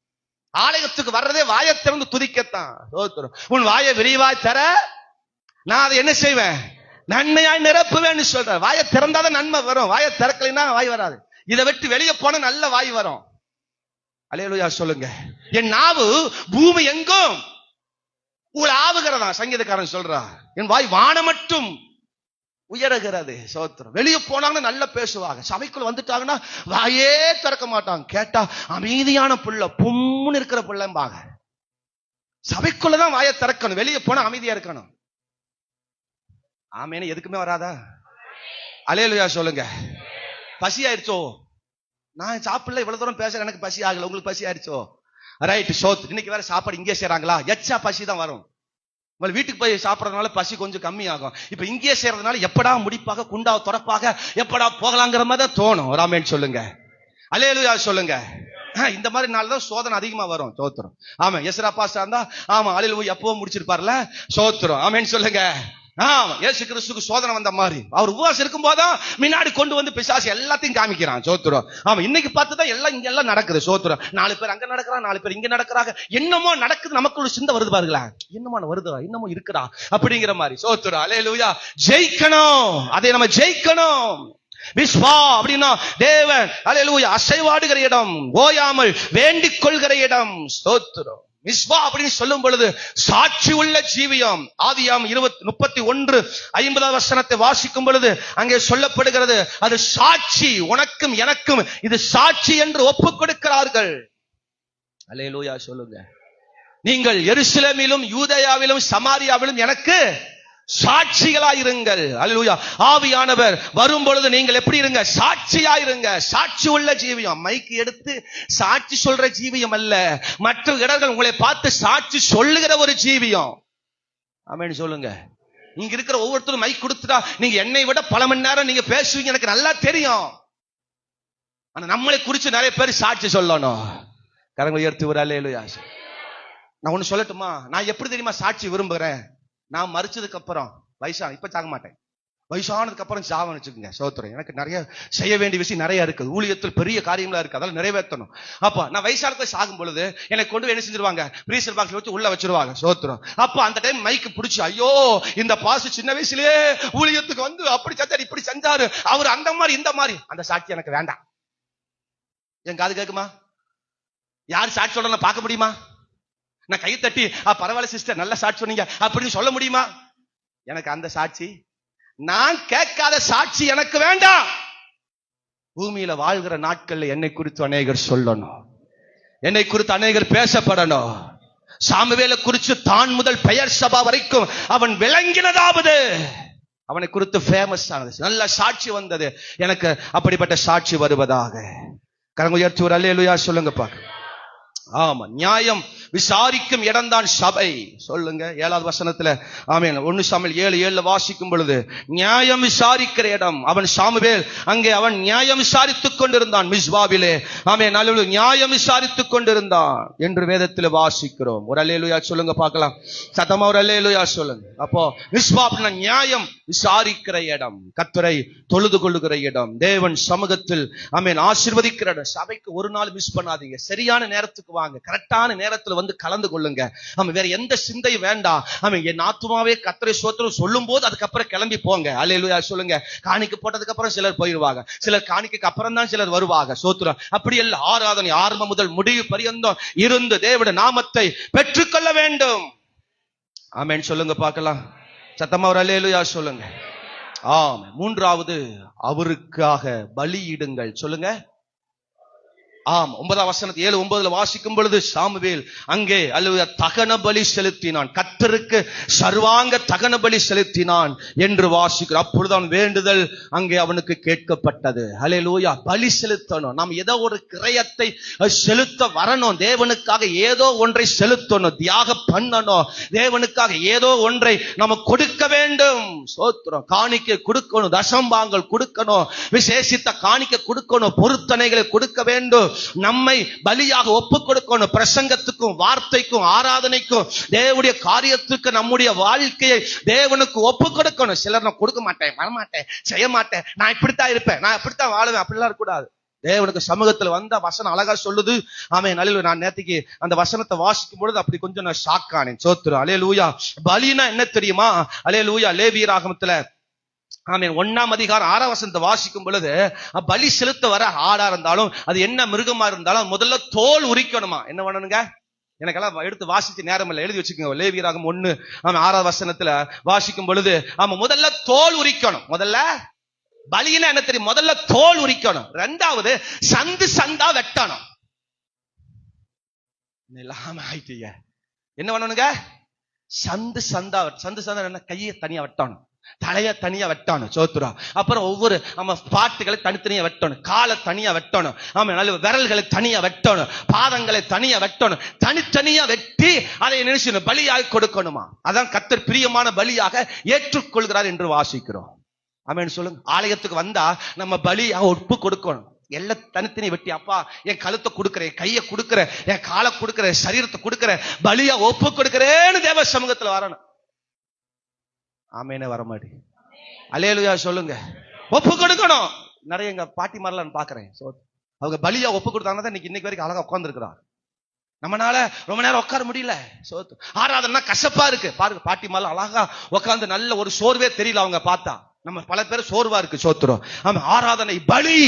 Speaker 2: ஆலயத்துக்கு வர்றதே வாயை திறந்து துதிக்கத்தான். சோத்திரம். உன் வாயை விரிவாய் தர நான் அதை என்ன செய்வேன்? நன்மையாய் நிரப்புவேன்னு சொல்ற. வாயை திறந்தாதான் நன்மை வரும், வாயை திறக்கலைன்னா வாய் வராது. இதை விட்டு வெளியே போன நல்ல வாய் வரும். அல்லேலூயா சொல்லுங்க. என் நாவு பூமி எங்கும் உங்களை ஆவுகிறதா சங்கீதக்காரன் சொல்றா. என் வாய் வானம் மட்டும் உயர்கிறது. சோத்திரம். வெளியே போனாங்கன்னா நல்லா பேசுவாங்க, சபைக்குள்ள வந்துட்டாங்கன்னா வாயே திறக்க மாட்டாங்க. கேட்டா அமைதியான புள்ள, பொம்முன்னு இருக்கிற புள்ளம்பாங்க. சபைக்குள்ளதான் வாயை திறக்கணும், வெளியே போனா அமைதியா இருக்கணும். ஆமேன்னு எதுக்குமே வராதா? அல்லேலூயா சொல்லுங்க. பசி ஆயிடுச்சோ? நான் சாப்பிடல, இவ்வளவு தூரம் பேசுறேன், எனக்கு பசி ஆகல, உங்களுக்கு பசி ஆயிடுச்சோ? ரைட். சோத்து. இன்னைக்கு வேற சாப்பாடு இங்கே செய்யறாங்களா, எச்சா பசி தான் வரும். உங்க வீட்டுக்கு போய் சாப்பிடறதுனால பசி கொஞ்சம் கம்மி ஆகும். இப்ப இங்கே செய்யறதுனால எப்படா முடிப்பாக, குண்டாவை துறப்பாக, எப்படா போகலாங்கிற மாதிரி தான் தோணும். ராமேன் சொல்லுங்க. அல்லேலூயா சொல்லுங்க. இந்த மாதிரி நாள் தான் சோதனை அதிகமா வரும். சோத்திரம். ஆமா. எஸ்ரா பாஸ்டர் இருந்தா ஆமா அல்லேலூயா எப்பவும் முடிச்சிருப்பார்ல. சோத்திரம். ஆமேன்னு சொல்லுங்க. ஆமா. இயேசு கிறிஸ்துக்கு சோதனை வந்த மாதிரி அவர் உபவாசம் இருக்கும் போதுதான் முன்னாடி கொண்டு வந்து பிசாசு எல்லாத்தையும் காமிக்கிறான். சோத்திரம். ஆமா. இன்னைக்கு பார்த்துதான் எல்லாம் இங்க எல்லாம் நடக்குது. சோத்திரம். 4 பேர் அங்க நடக்கிறான், 4 பேர் இங்க நடக்கிறாங்க. என்னமோ நடக்குது, நமக்கு ஒரு சிந்தை வருது பாருங்களா, என்னமோ வருது, என்னமோ இருக்குடா அப்படிங்கிற மாதிரி. சோத்திரம். அல்லேலூயா. ஜெயிக்கணும், அதை நம்ம ஜெயிக்கணும். விஸ்வா அப்படின்னா தேவன் அல்லேலூயா அசைவாடுகிற இடம், ஓயாமல் வேண்டிக் கொள்கிற இடம். ஸ்தோத்திரம். மிஸ்வா அப்படின்னு சொல்லும் பொழுது சாட்சி உள்ள ஜீவியம். ஆதியாம் 31:50 வசனத்தை வாசிக்கும் பொழுது அங்கே சொல்லப்படுகிறது, அது சாட்சி, உனக்கும் எனக்கும் இது சாட்சி என்று ஒப்புக் கொடுக்கிறார்கள். அல்லேலூயா சொல்லுங்க. நீங்கள் எருசலேமிலும் யூதேயாவிலும் சமாரியாவிலும் எனக்கு சாட்சிகளாயிருங்கள். அல்லேலூயா. ஆவியானவர் வரும் பொழுது நீங்கள் எப்படி இருங்க? சாட்சியாயிருங்க. சாட்சி உள்ள ஜீவியம். மைக்கு எடுத்து சாட்சி சொல்ற ஜீவியம் அல்ல, மற்ற இடர்கள் உங்களை பார்த்து சாட்சி சொல்லுகிற ஒரு ஜீவியம். ஆமென் சொல்லுங்க. நீங்க இருக்கிற ஒவ்வொருத்தரும் மைக் கொடுத்துட்டா நீங்க என்னை விட பல மணி நேரம் நீங்க பேசுவீங்க, எனக்கு நல்லா தெரியும். ஆனா நம்மளை குறிச்சு நிறைய பேர் சாட்சி சொல்லணும். கரங்களை உயர்த்தி ஒரு அல்லேலூயா. நான் ஒண்ணு சொல்லட்டுமா? நான் எப்படி தெரியுமா சாட்சி விரும்புகிறேன்? நான் மரிச்சதுக்கு அப்புறம் இப்ப சாக மாட்டேன், வயசானதுக்கு அப்புறம் சாவன்னு வச்சுக்கோங்க. சோத்திரம். எனக்கு நிறைய செய்ய வேண்டிய விஷயம் நிறைய இருக்குது, ஊழியத்தில் பெரிய காரியங்களா இருக்கு, அதெல்லாம் நிறைவேற்றணும். அப்ப நான் வயசானதுக்கு சாகும் பொழுது எனக்கு கொண்டு என்ன செஞ்சிருவாங்க? ஃப்ரீசர் பாக்ஸ்ல வச்சு உள்ள வச்சிருவாங்க. சோத்திரம். அப்ப அந்த டைம் மைக்கு பிடிச்சி, ஐயோ இந்த பாஸ் சின்ன வயசுலயே ஊழியத்துக்கு வந்து அப்படி செஞ்சாரு இப்படி செஞ்சாரு, அவர் அந்த மாதிரி இந்த மாதிரி, அந்த சாட்சி எனக்கு வேண்டாம். என் காது கேட்குமா? யார் சாட்சி சொல்றேன் பார்க்க முடியுமா? நான் கை தட்டி பரவாயில்ல சிஸ்டர் நல்ல சாட்சி சொன்னீங்க அப்படின்னு சொல்ல முடியுமா? எனக்கு அந்த சாட்சி, நான் கேட்காத சாட்சி எனக்கு வேண்டாம். பூமியில வாழ்கிற நாட்கள்ல என்னை குறித்து அநேகர் சொல்லணும், என்னை குறித்து அநேகர் பேசப்படணும். சாமுவேலை குறித்து தான் முதல் பெயர் சபா வரைக்கும் அவன் விளங்கினதாவது அவனை குறித்து ஃபேமஸ் ஆனது, நல்ல சாட்சி வந்தது. எனக்கு அப்படிப்பட்ட சாட்சி வருவதாக. கரங்க உயர்த்தி ஒரு அல்லேலூயா சொல்லுங்க பாக்க. ஆமா, நியாயம் விசாரிக்கும் இடம்தான் சபை. சொல்லுங்க 7வது வசனத்துல. ஆமென். 1 சாமுவேல் 7:7 வாசிக்கும் பொழுது நியாயம் விசாரிக்கிற இடம். அவன் சாமுவேல் அங்கே அவன் நியாயம் விசாரித்துக் கொண்டிருந்தான் மிஸ்பாவிலே. ஆமென். நல்ல நியாயம் விசாரித்துக் கொண்டிருந்தான் என்று வேதத்தில் வாசிக்கிறோம். ஒரு அல்லேலூயா சொல்லுங்க பார்க்கலாம். சத்தமா ஒரு அல்லேலூயா சொல்லுங்க. அப்போ மிஸ்பா அப்படின்னா நியாயம் விசாரிக்கிற இடம், கர்த்தரை தொழுது கொள்ளுகிற இடம், தேவன் சமூகத்தில் ஆமென் ஆசீர்வதிக்கிற இடம். சபைக்கு ஒரு நாள் மிஸ் பண்ணாதீங்க. சரியான நேரத்துக்கு வாங்க, கரெக்டான நேரத்துல வந்து கலந்து கொள்ளுங்க. ஆமா, வேற எந்த சிந்தை வேண்டாம். ஆமா, என் ஆத்துமாவே கர்த்தரை ஸ்தோத்திரம் சொல்லும் போது அதுக்கப்புறம் கிளம்பி போங்க. அல்லேலூயா சொல்லுங்க. காணிக்கை போட்டதுக்கு அப்புறம் சிலர் போயிடுவாங்க, சிலர் காணிக்கைக்கு அப்புறம் தான் சிலர் வருவாங்க. ஸ்தோத்திரம். அப்படி எல்லாம் ஆராதனை ஆரம்பம் முதல் முடிவு பரியந்தம் இருந்து தேவனுடைய நாமத்தை பெற்றுக்கொள்ள வேண்டும். ஆமென் சொல்லுங்க பார்க்கலாம். சத்தமா ஒரு அல்லேலூயா சொல்லுங்க. ஆமா. 3வது அவருக்காக பலியிடுங்கள். சொல்லுங்க. ஆம். 9வது வசனத்தை 7:9 வாசிக்கும் பொழுது சாமுவேல் அங்கே அல்லேலூயா தகன பலி செலுத்தினான், கர்த்தருக்கு சர்வாங்க தகன பலி செலுத்தினான் என்று வாசிக்கிறோம். அப்பொழுது அவன் வேண்டுதல் அங்கே அவனுக்கு கேட்கப்பட்டது. அல்லேலூயா. பலி செலுத்தணும். நாம் ஏதோ ஒரு கிரயத்தை செலுத்த வரணும், தேவனுக்காக ஏதோ ஒன்றை செலுத்தணும், தியாகம் பண்ணணும், தேவனுக்காக ஏதோ ஒன்றை நம்ம கொடுக்க வேண்டும். ஸ்தோத்திரம். காணிக்கை கொடுக்கணும், தசம்பாங்கள் கொடுக்கணும், விசேஷித்த காணிக்கை கொடுக்கணும், பொருத்தனைகளை கொடுக்க வேண்டும், நம்மை பலியாக ஒப்புக் கொடுக்கணும். பிரசங்கத்துக்கும் வார்த்தைக்கும் ஆராதனைக்கும் தேவனுடைய காரியத்துக்கு நம்முடைய வாழ்க்கையை தேவனுக்கு ஒப்புக் கொடுக்கணும். சிலர் நான் கொடுக்க மாட்டேன், வரமாட்டேன், செய்ய மாட்டேன், நான் இப்படித்தான் இருப்பேன், நான் இப்படித்தான் வாழுவேன், அப்படிலாம் இருக்கக்கூடாது. தேவனுக்கு சமூகத்துல வந்த வசனம் அழகா சொல்லுது. ஆமென். நல்ல நான் நேத்திக்கு அந்த வசனத்தை வாசிக்கும் பொழுது அப்படி கொஞ்சம் நான் ஷாக் ஆனேன். சோத்திரம். அல்லேலூயா. பலினா என்ன தெரியுமா? அல்லேலூயா. லேவியராகமத்துல ஆமென் 1ஆம் அதிகாரம் 6ஆம் வசனத்தை வாசிக்கும் பொழுது பலி செலுத்த வர ஆடா இருந்தாலும் அது என்ன மிருகமா இருந்தாலும் முதல்ல தோல் உரிக்கணுமா. என்ன பண்ணணுங்க? எனக்கெல்லாம் எடுத்து வாசிச்சு நேரம் இல்லை, எழுதி வச்சுக்கோங்க. லேவியராகம் 1 6ஆம் வசனத்துல வாசிக்கும் பொழுது ஆமா முதல்ல தோல் உரிக்கணும். முதல்ல பலினா என்ன தெரியும்? முதல்ல தோல் உரிக்கணும். 2வது சந்து சந்தா வெட்டணும். இல்லாம ஆயிட்டீங்க. என்ன பண்ணணுங்க? சந்து சந்தா என்ன? கையை தனியா வெட்டணும், தலைய தனியா வெட்டணும். சோத்துரா. அப்புறம் ஒவ்வொரு நம்ம பாட்டுகளை தனித்தனியா வெட்டணும், காலை தனியா வெட்டணும், ஆமா நல்ல விரல்களை தனியா வெட்டணும், பாதங்களை தனியா வெட்டணும், தனித்தனியா வெட்டி அதை நினைச்சு பலியாக கொடுக்கணுமா. அதான் கர்த்தர் பிரியமான பலியாக ஏற்றுக்கொள்கிறார் என்று வாசிக்கிறோம். ஆமென் சொல்லுங்க. ஆலயத்துக்கு வந்தா நம்ம பலியாக ஒப்பு கொடுக்கணும். எல்லாம் தனித்தனி வெட்டி, அப்பா என் கழுத்தை கொடுக்கிறேன், கையை கொடுக்கிறேன், என் காலை கொடுக்கிறேன், சரீரத்தை கொடுக்கிறேன், பலியா ஒப்பு கொடுக்கிறேன்னு தேவ சமூகத்துல வரணும். ஆமேனே வரமாட்டி. அல்லேலூயா சொல்லுங்க. ஒப்பு கொடுக்கணும். நிறைய எங்க பாட்டி மாதிரிலாம் நான் பாக்குறேன், அவங்க பலியா ஒப்பு கொடுத்தாங்க தான் இன்னைக்கு வரைக்கும் அழகா உட்கார்ந்து இருக்கிறார். நம்மனால ரொம்ப நேரம் உட்கார முடியல. ஆராதனை கசப்பா இருக்கு. பாருங்க, பாட்டி மாதிரிலாம் அழகா உட்கார்ந்து நல்ல ஒரு சோர்வே தெரியல அவங்க பார்த்தா. நம்ம பல பேர் சோர்வா இருக்கு. சோத்துறோம். ஆமா, ஆராதனை பலி,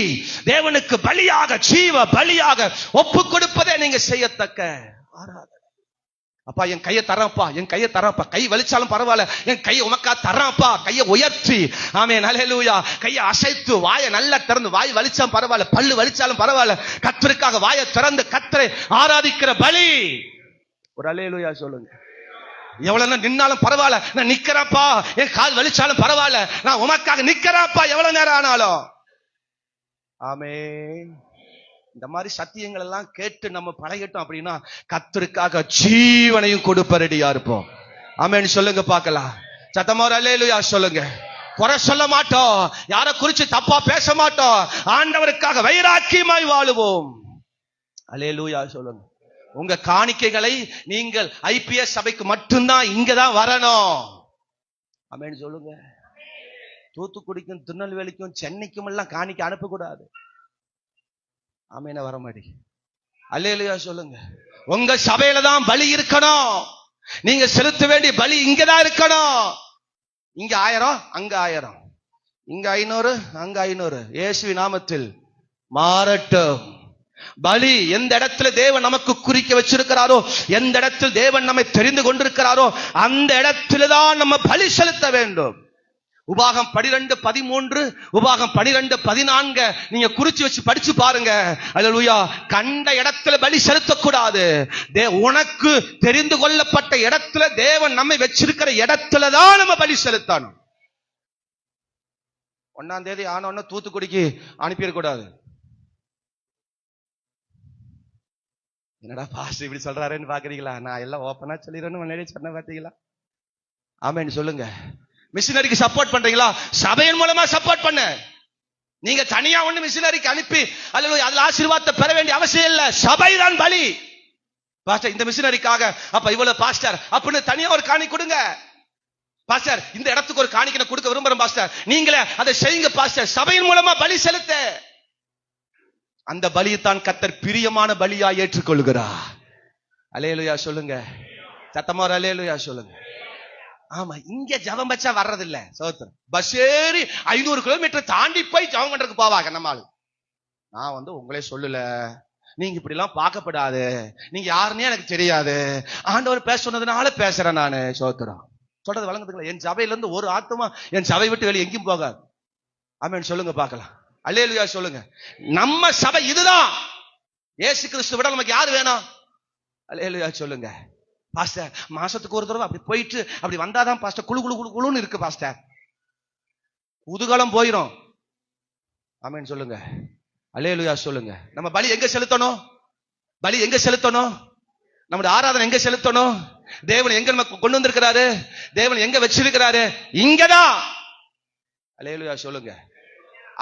Speaker 2: தேவனுக்கு பலியாக ஜீவ பலியாக ஒப்பு கொடுப்பதே நீங்க செய்யத்தக்க ஆராதனை. அப்பா என் கையை தரப்பா, என் கையை தரப்பா, கை வலிச்சாலும் பரவாயில்ல, என் கையை உமக்கா தரப்பா. கையை உயர்த்தி, ஆமென், ஹல்லேலூயா, கையை அசைத்து, வாயை நல்லா திறந்து, வாய் வலிச்சாலும் பரவாயில்ல, பல்லு வலிச்சாலும் பரவாயில்ல, கர்த்தருக்காக வாயை திறந்து கர்த்தரை ஆராதிக்கிற பலி. ஒரு ஹல்லேலூயா சொல்லுங்க. எவ்வளவு நின்னாலும் பரவாயில்ல, நான் நிக்கிறப்பா, என் கால் வலிச்சாலும் பரவாயில்ல, நான் உமக்காக நிக்கிறப்பா, எவ்வளவு நேரம் ஆனாலும். ஆமென். இந்த மாதிரி சத்தியங்கள் எல்லாம் கேட்டு நம்ம பழகிட்டோம் அப்படின்னா கர்த்தருக்காக ஜீவனையும் கொடுப்ப ரெடியா இருப்போம். ஆமென் சொல்லுங்க பார்க்கலாம். சத்தமா ஒரு அல்லேலூயா சொல்லுங்க. குறை சொல்ல மாட்டோம், யாரை குறிச்சு தப்பா பேச மாட்டோம், ஆண்டவருக்காக வைராக்கியமாய் வாழுவோம். அல்லேலூயா சொல்லுங்க. உங்க காணிக்கைகளை நீங்கள் ஐபிஎஸ் சபைக்கு மட்டும்தான் இங்கதான் வரணும். ஆமென் சொல்லுங்க. தூத்துக்குடிக்கும் திருநெல்வேலிக்கும் சென்னைக்கும் எல்லாம் காணிக்கை அனுப்பக்கூடாது. ஆமென் வர மாட்டேங்க. அல்லேலூயா சொல்லுங்க. உங்க சபையில தான் பலி இருக்கணும். நீங்க செலுத்த வேண்டிய பலி இங்கதான் இருக்கணும். இங்க 1000, அங்க 1000, இங்க 500, அங்க 500. இயேசுவின் நாமத்தில் மாறட்டும். பலி எந்த இடத்துல தேவன் நமக்கு குறிக்க வச்சிருக்கிறாரோ, எந்த இடத்தில் தேவன் நம்மை தெரிந்து கொண்டிருக்கிறாரோ அந்த இடத்துல தான் நம்ம பலி செலுத்த வேண்டும். உபாகம் 12:13, உபாகம் 12:14 நீங்க குறிச்சு வச்சு படிச்சு பாருங்க. அல்லேலூயா. கண்ட இடத்துல பலி செலுத்தக்கூடாது. உனக்கு தெரிந்து கொள்ளப்பட்ட இடத்துல தேவன் நம்மை வச்சிருக்கிற இடத்துல தான் நம்ம பலி செலுத்தணும். 1ஆம் தேதி ஆனோன்னு தூத்துக்குடிக்கு அனுப்பிடக்கூடாது. என்னடா பாஸ்டர் இப்படி சொல்றாருன்னு பாக்குறீங்களா? நான் எல்லாம் ஓப்பனா சொல்லிடுறேன்னு முன்னாடி சொன்ன பாத்தீங்களா? ஆமென் சொல்லுங்க. மிஷினரிக்கு சப்போர்ட் பண்றீங்களா? சபையின் மூலமா சப்போர்ட் பண்ண. நீங்க தனியா ஒண்ணு மிஷினரிக்கு அனுப்பி அல்லேலூயா அதுல ஆசீர்வாதத்தை பெற வேண்டிய அவசியம் இல்ல. சபைதான் பலி. பாஸ்டர் இந்த மிஷினரிக்காக அப்ப இவ்வளவு பாஸ்டர் அப்படின்னு தனியா ஒரு காணி கொடுங்க. பாஸ்டர் இந்த இடத்துக்கு ஒரு காணிக்கை கொடுக்க விரும்புறேன் பாஸ்டர், நீங்களே அதை செய்யுங்க பாஸ்டர். சபையின் மூலமா பலி செலுத்த. அந்த பலியைத்தான் கர்த்தர் பிரியமான பலியா ஏற்றுக்கொள்கிறார். அல்லேலூயா சொல்லுங்க. சத்தமா ஒரு அல்லேலூயா சொல்லுங்க. ஆமா, இங்க ஜெபம் வச்சா வர்றது இல்ல. சோத்திரம். பஸ் ஏறி 500 கிலோமீட்டர் தாண்டி போய் ஜெபம் பண்றதுக்கு போவாங்க நம்மால். நான் உங்களே சொல்லல, நீங்க இப்படி எல்லாம் பார்க்கப்படாது, நீங்க யாருன்னே எனக்கு தெரியாது, ஆண்டவர் பேச சொன்னதுனால பேசுறேன் நானு. சோத்திரம். சொல்றது வழங்குதுங்களா? என் சபையில இருந்து ஒரு ஆத்மா என் சபை விட்டு வெளியே எங்கேயும் போகாது. ஆமென் சொல்லுங்க பார்க்கலாம். அல்லேலூயா சொல்லுங்க. நம்ம சபை இதுதான். இயேசு கிறிஸ்து விட நமக்கு யாரு வேணும்? அல்லேலூயா சொல்லுங்க. பாஸ்டர் மாசத்துக்கு ஒரு தடவை அப்படி போயிட்டு அப்படி வந்தாதான் பாஸ்டர் குழு குழு குழு குழுன்னு இருக்கு பாஸ்டர். குதூகலம் போயிரும். ஆமென் சொல்லுங்க. அல்லேலூயா சொல்லுங்க. நம்ம பலி எங்க செலுத்தணும்? பலி எங்க செலுத்தணும்? நம்முடைய ஆராதனை எங்க செலுத்தணும்? தேவன் எங்க நமக்கு கொண்டு வந்திருக்கிறாரு? தேவன் எங்க வச்சிருக்கிறாரு? இங்கதான். அல்லேலூயா சொல்லுங்க.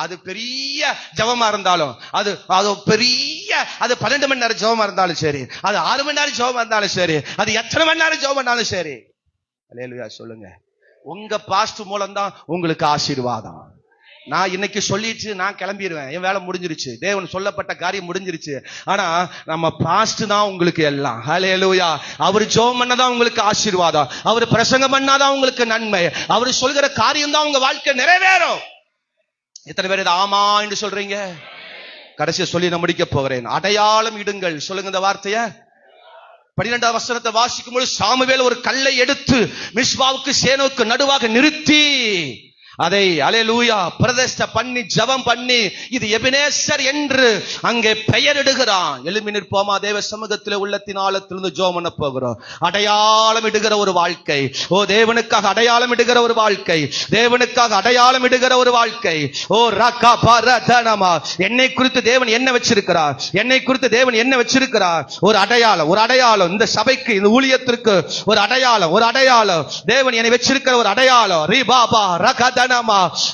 Speaker 2: அது பெரிய ஜெபமா இருந்தாலும், அது பெரிய 12 மணி நேரம் ஜெபமா இருந்தாலும் சரி, அது 6 மணி நேரம் ஜெபமா இருந்தாலும் சரி, அது எத்தனை மணி நேரம் ஜெபம் பண்ணாலும் சரி. அல்லேலூயா சொல்லுங்க. உங்க பாஸ்ட் மூலம் தான் உங்களுக்கு ஆசீர்வாதம். நான் இன்னைக்கு சொல்லிட்டு நான் கிளம்பிடுவேன், என் வேலை முடிஞ்சிருச்சு, தேவன் சொல்லப்பட்ட காரியம் முடிஞ்சிருச்சு. ஆனா நம்ம பாஸ்ட் தான் உங்களுக்கு எல்லாம். ஹல்லேலூயா. அவர் ஜெபம் பண்ணாதான் உங்களுக்கு ஆசீர்வாதம், அவர் பிரசங்கம் பண்ணாதான் உங்களுக்கு நன்மை, அவர் சொல்கிற காரியம் தான் உங்க வாழ்க்கை நிறைவேறும். எத்தனை பேர் இது ஆமா என்று சொல்றீங்க? கடைசியா சொல்லி நான் முடிக்க போகிறேன். அடையாளம் இடுங்கள். சொல்லுங்க இந்த வார்த்தைய. 12ஆம் வசனத்தை வாசிக்கும் பொழுது சாமுவேல் ஒரு கல்லை எடுத்து மிஸ்பாவுக்கு சேனோக்கு நடுவாக நிறுத்தி அதை அல்லேலூயா பிரதிஷ்டை பண்ணி ஜெபம் பண்ணி இது எபினேசர் என்று அங்கே பெயரிடுகிறான். எழும்பி நிற்போமா? தேவ சமூகத்திலே உள்ளத்தின் ஆழத்திலிருந்து ஜெபம் பண்ண போகிறோம். அடையாளம் இடுகிற ஒரு வாழ்க்கை. ஓ தேவனுக்காக அடையாளம் இடுகிற ஒரு வாழ்க்கை. தேவனுக்காக அடையாளம் இடுகிற ஒரு வாழ்க்கை. ஓ ரகா பரதனமா. என்னை குறித்து தேவன் என்ன வச்சிருக்கிறார்? என்னை குறித்து தேவன் என்ன வச்சிருக்கிறார்? ஒரு அடையாளம், ஒரு அடையாளம். இந்த சபைக்கு, இந்த ஊழியத்திற்கு ஒரு அடையாளம், ஒரு அடையாளம். தேவன் என்னை வச்சிருக்கிற ஒரு அடையாளம். ரீபாபா ரகதன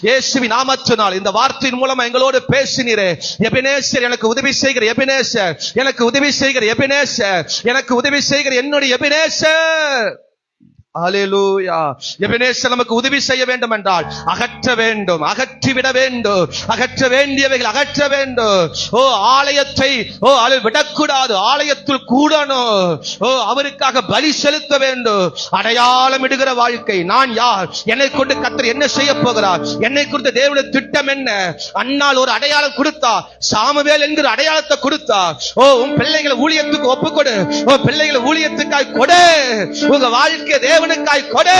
Speaker 2: இயேசுவின் நாமத்தினால் இந்த வார்த்தையின் மூலமா எங்களோடு பேசினீரே. எபினேசர் எனக்கு உதவி செய்கிற எபினேசர், எனக்கு உதவி செய்கிற எபினேசர், எனக்கு உதவி செய்கிற என்னுடைய எபினேசர். ஹalleluya. எபனேசர் நமக்கு உதவி செய்ய வேண்டும் என்றால் அகற்ற வேண்டும், அகற்றிவிட வேண்டும், அகற்ற வேண்டியவைகள் அகற்ற வேண்டும். ஓ ஆலயத்தை அது விடக்கூடாது, ஆலயத்தில் கூடணும். அவருக்காக பலி செலுத்த வேண்டும். அடையாளம் இடுகிற வாழ்க்கை. நான் யார், என்னை கொண்டு கர்த்தர் என்ன செய்ய போகிறார், என்னை குறித்த தேவனுடைய திட்டம் என்ன. அன்னால் ஒரு அடையாளம் கொடுத்தார், சாமுவேல் என்கிற அடையாளத்தை கொடுத்தார். உன் பிள்ளைகளை ஊழியத்துக்கு ஒப்புக்கொடு, பிள்ளைகளை ஊழியத்துக்காய் கொடு, உங்க வாழ்க்கை தேவனுக்காய் கொடு.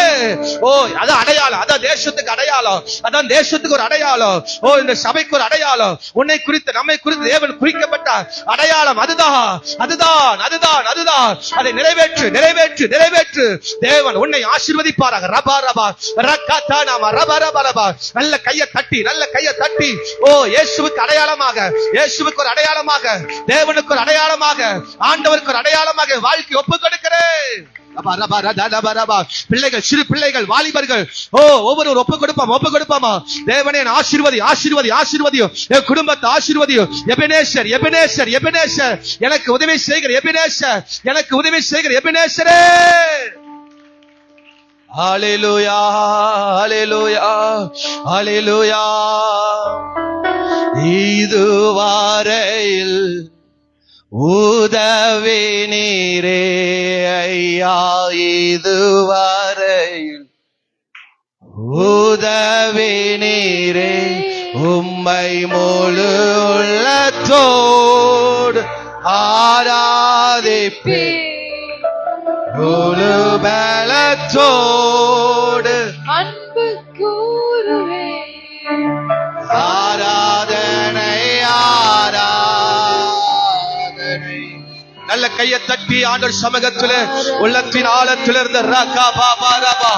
Speaker 2: அது அடையாளம், அதான் தேசத்துக்கு அடையாளம், அதான் தேசத்துக்கு ஒரு அடையாளம். இந்த சபைக்கு ஒரு அடையாளம், உன்னை குறித்து நம்மை குறித்து தேவன் குறிக்கப்பட்ட அடையாளம். அதுதான் அதுதான் அதுதான் அதுதான். அதை நிறைவேற்று நிறைவேற்று நிறைவேற்று. தேவன் உன்னை ஆசீர்வதிப்பாராக. ரபா ரபா ரக்கா நாம ரபா ரபா ரபா. நல்ல கையை தட்டி, நல்ல கையை தட்டி. இயேசுவுக்கு அடையாளமாக, இயேசுவுக்கு ஒரு அடையாளமாக, தேவனுக்கு ஒரு அடையாளமாக, ஆண்டவருக்கு ஒரு அடையாளமாக வாழ்க்கை ஒப்புக் கொடுக்கிறேன். பிள்ளைகள், சிறு பிள்ளைகள், வாலிபர்கள், ஒவ்வொரு ஒப்பு கொடுப்பாமா. தேவனே ஆசீர்வதி ஆசீர்வதி ஆசீர்வதியும், என் குடும்பத்தை ஆசீர்வதியும். எபனேசர் எபனேசர் எபனேசர், எனக்கு உதவி செய்கிற எபனேசர், எனக்கு உதவி செய்கிற எபனேசரே. ஹalleluya ஹalleluya ஹalleluya. இதுவரையில் உதவி நீரே ஐயா, இதுவரையில் உதவி நீரே. உம்மை முழு உள்ளத்தோடு ஆராதிப்பே, முழு பலத்தோடு
Speaker 3: அன்பு கூறுவே.
Speaker 2: ஆராதனை ஆராதனை. நல்ல கையை தட்டி ஆண்டவர் சமூகத்திலே உள்ளத்தின் ஆழத்திலிருந்து ரகா பாபா ரபா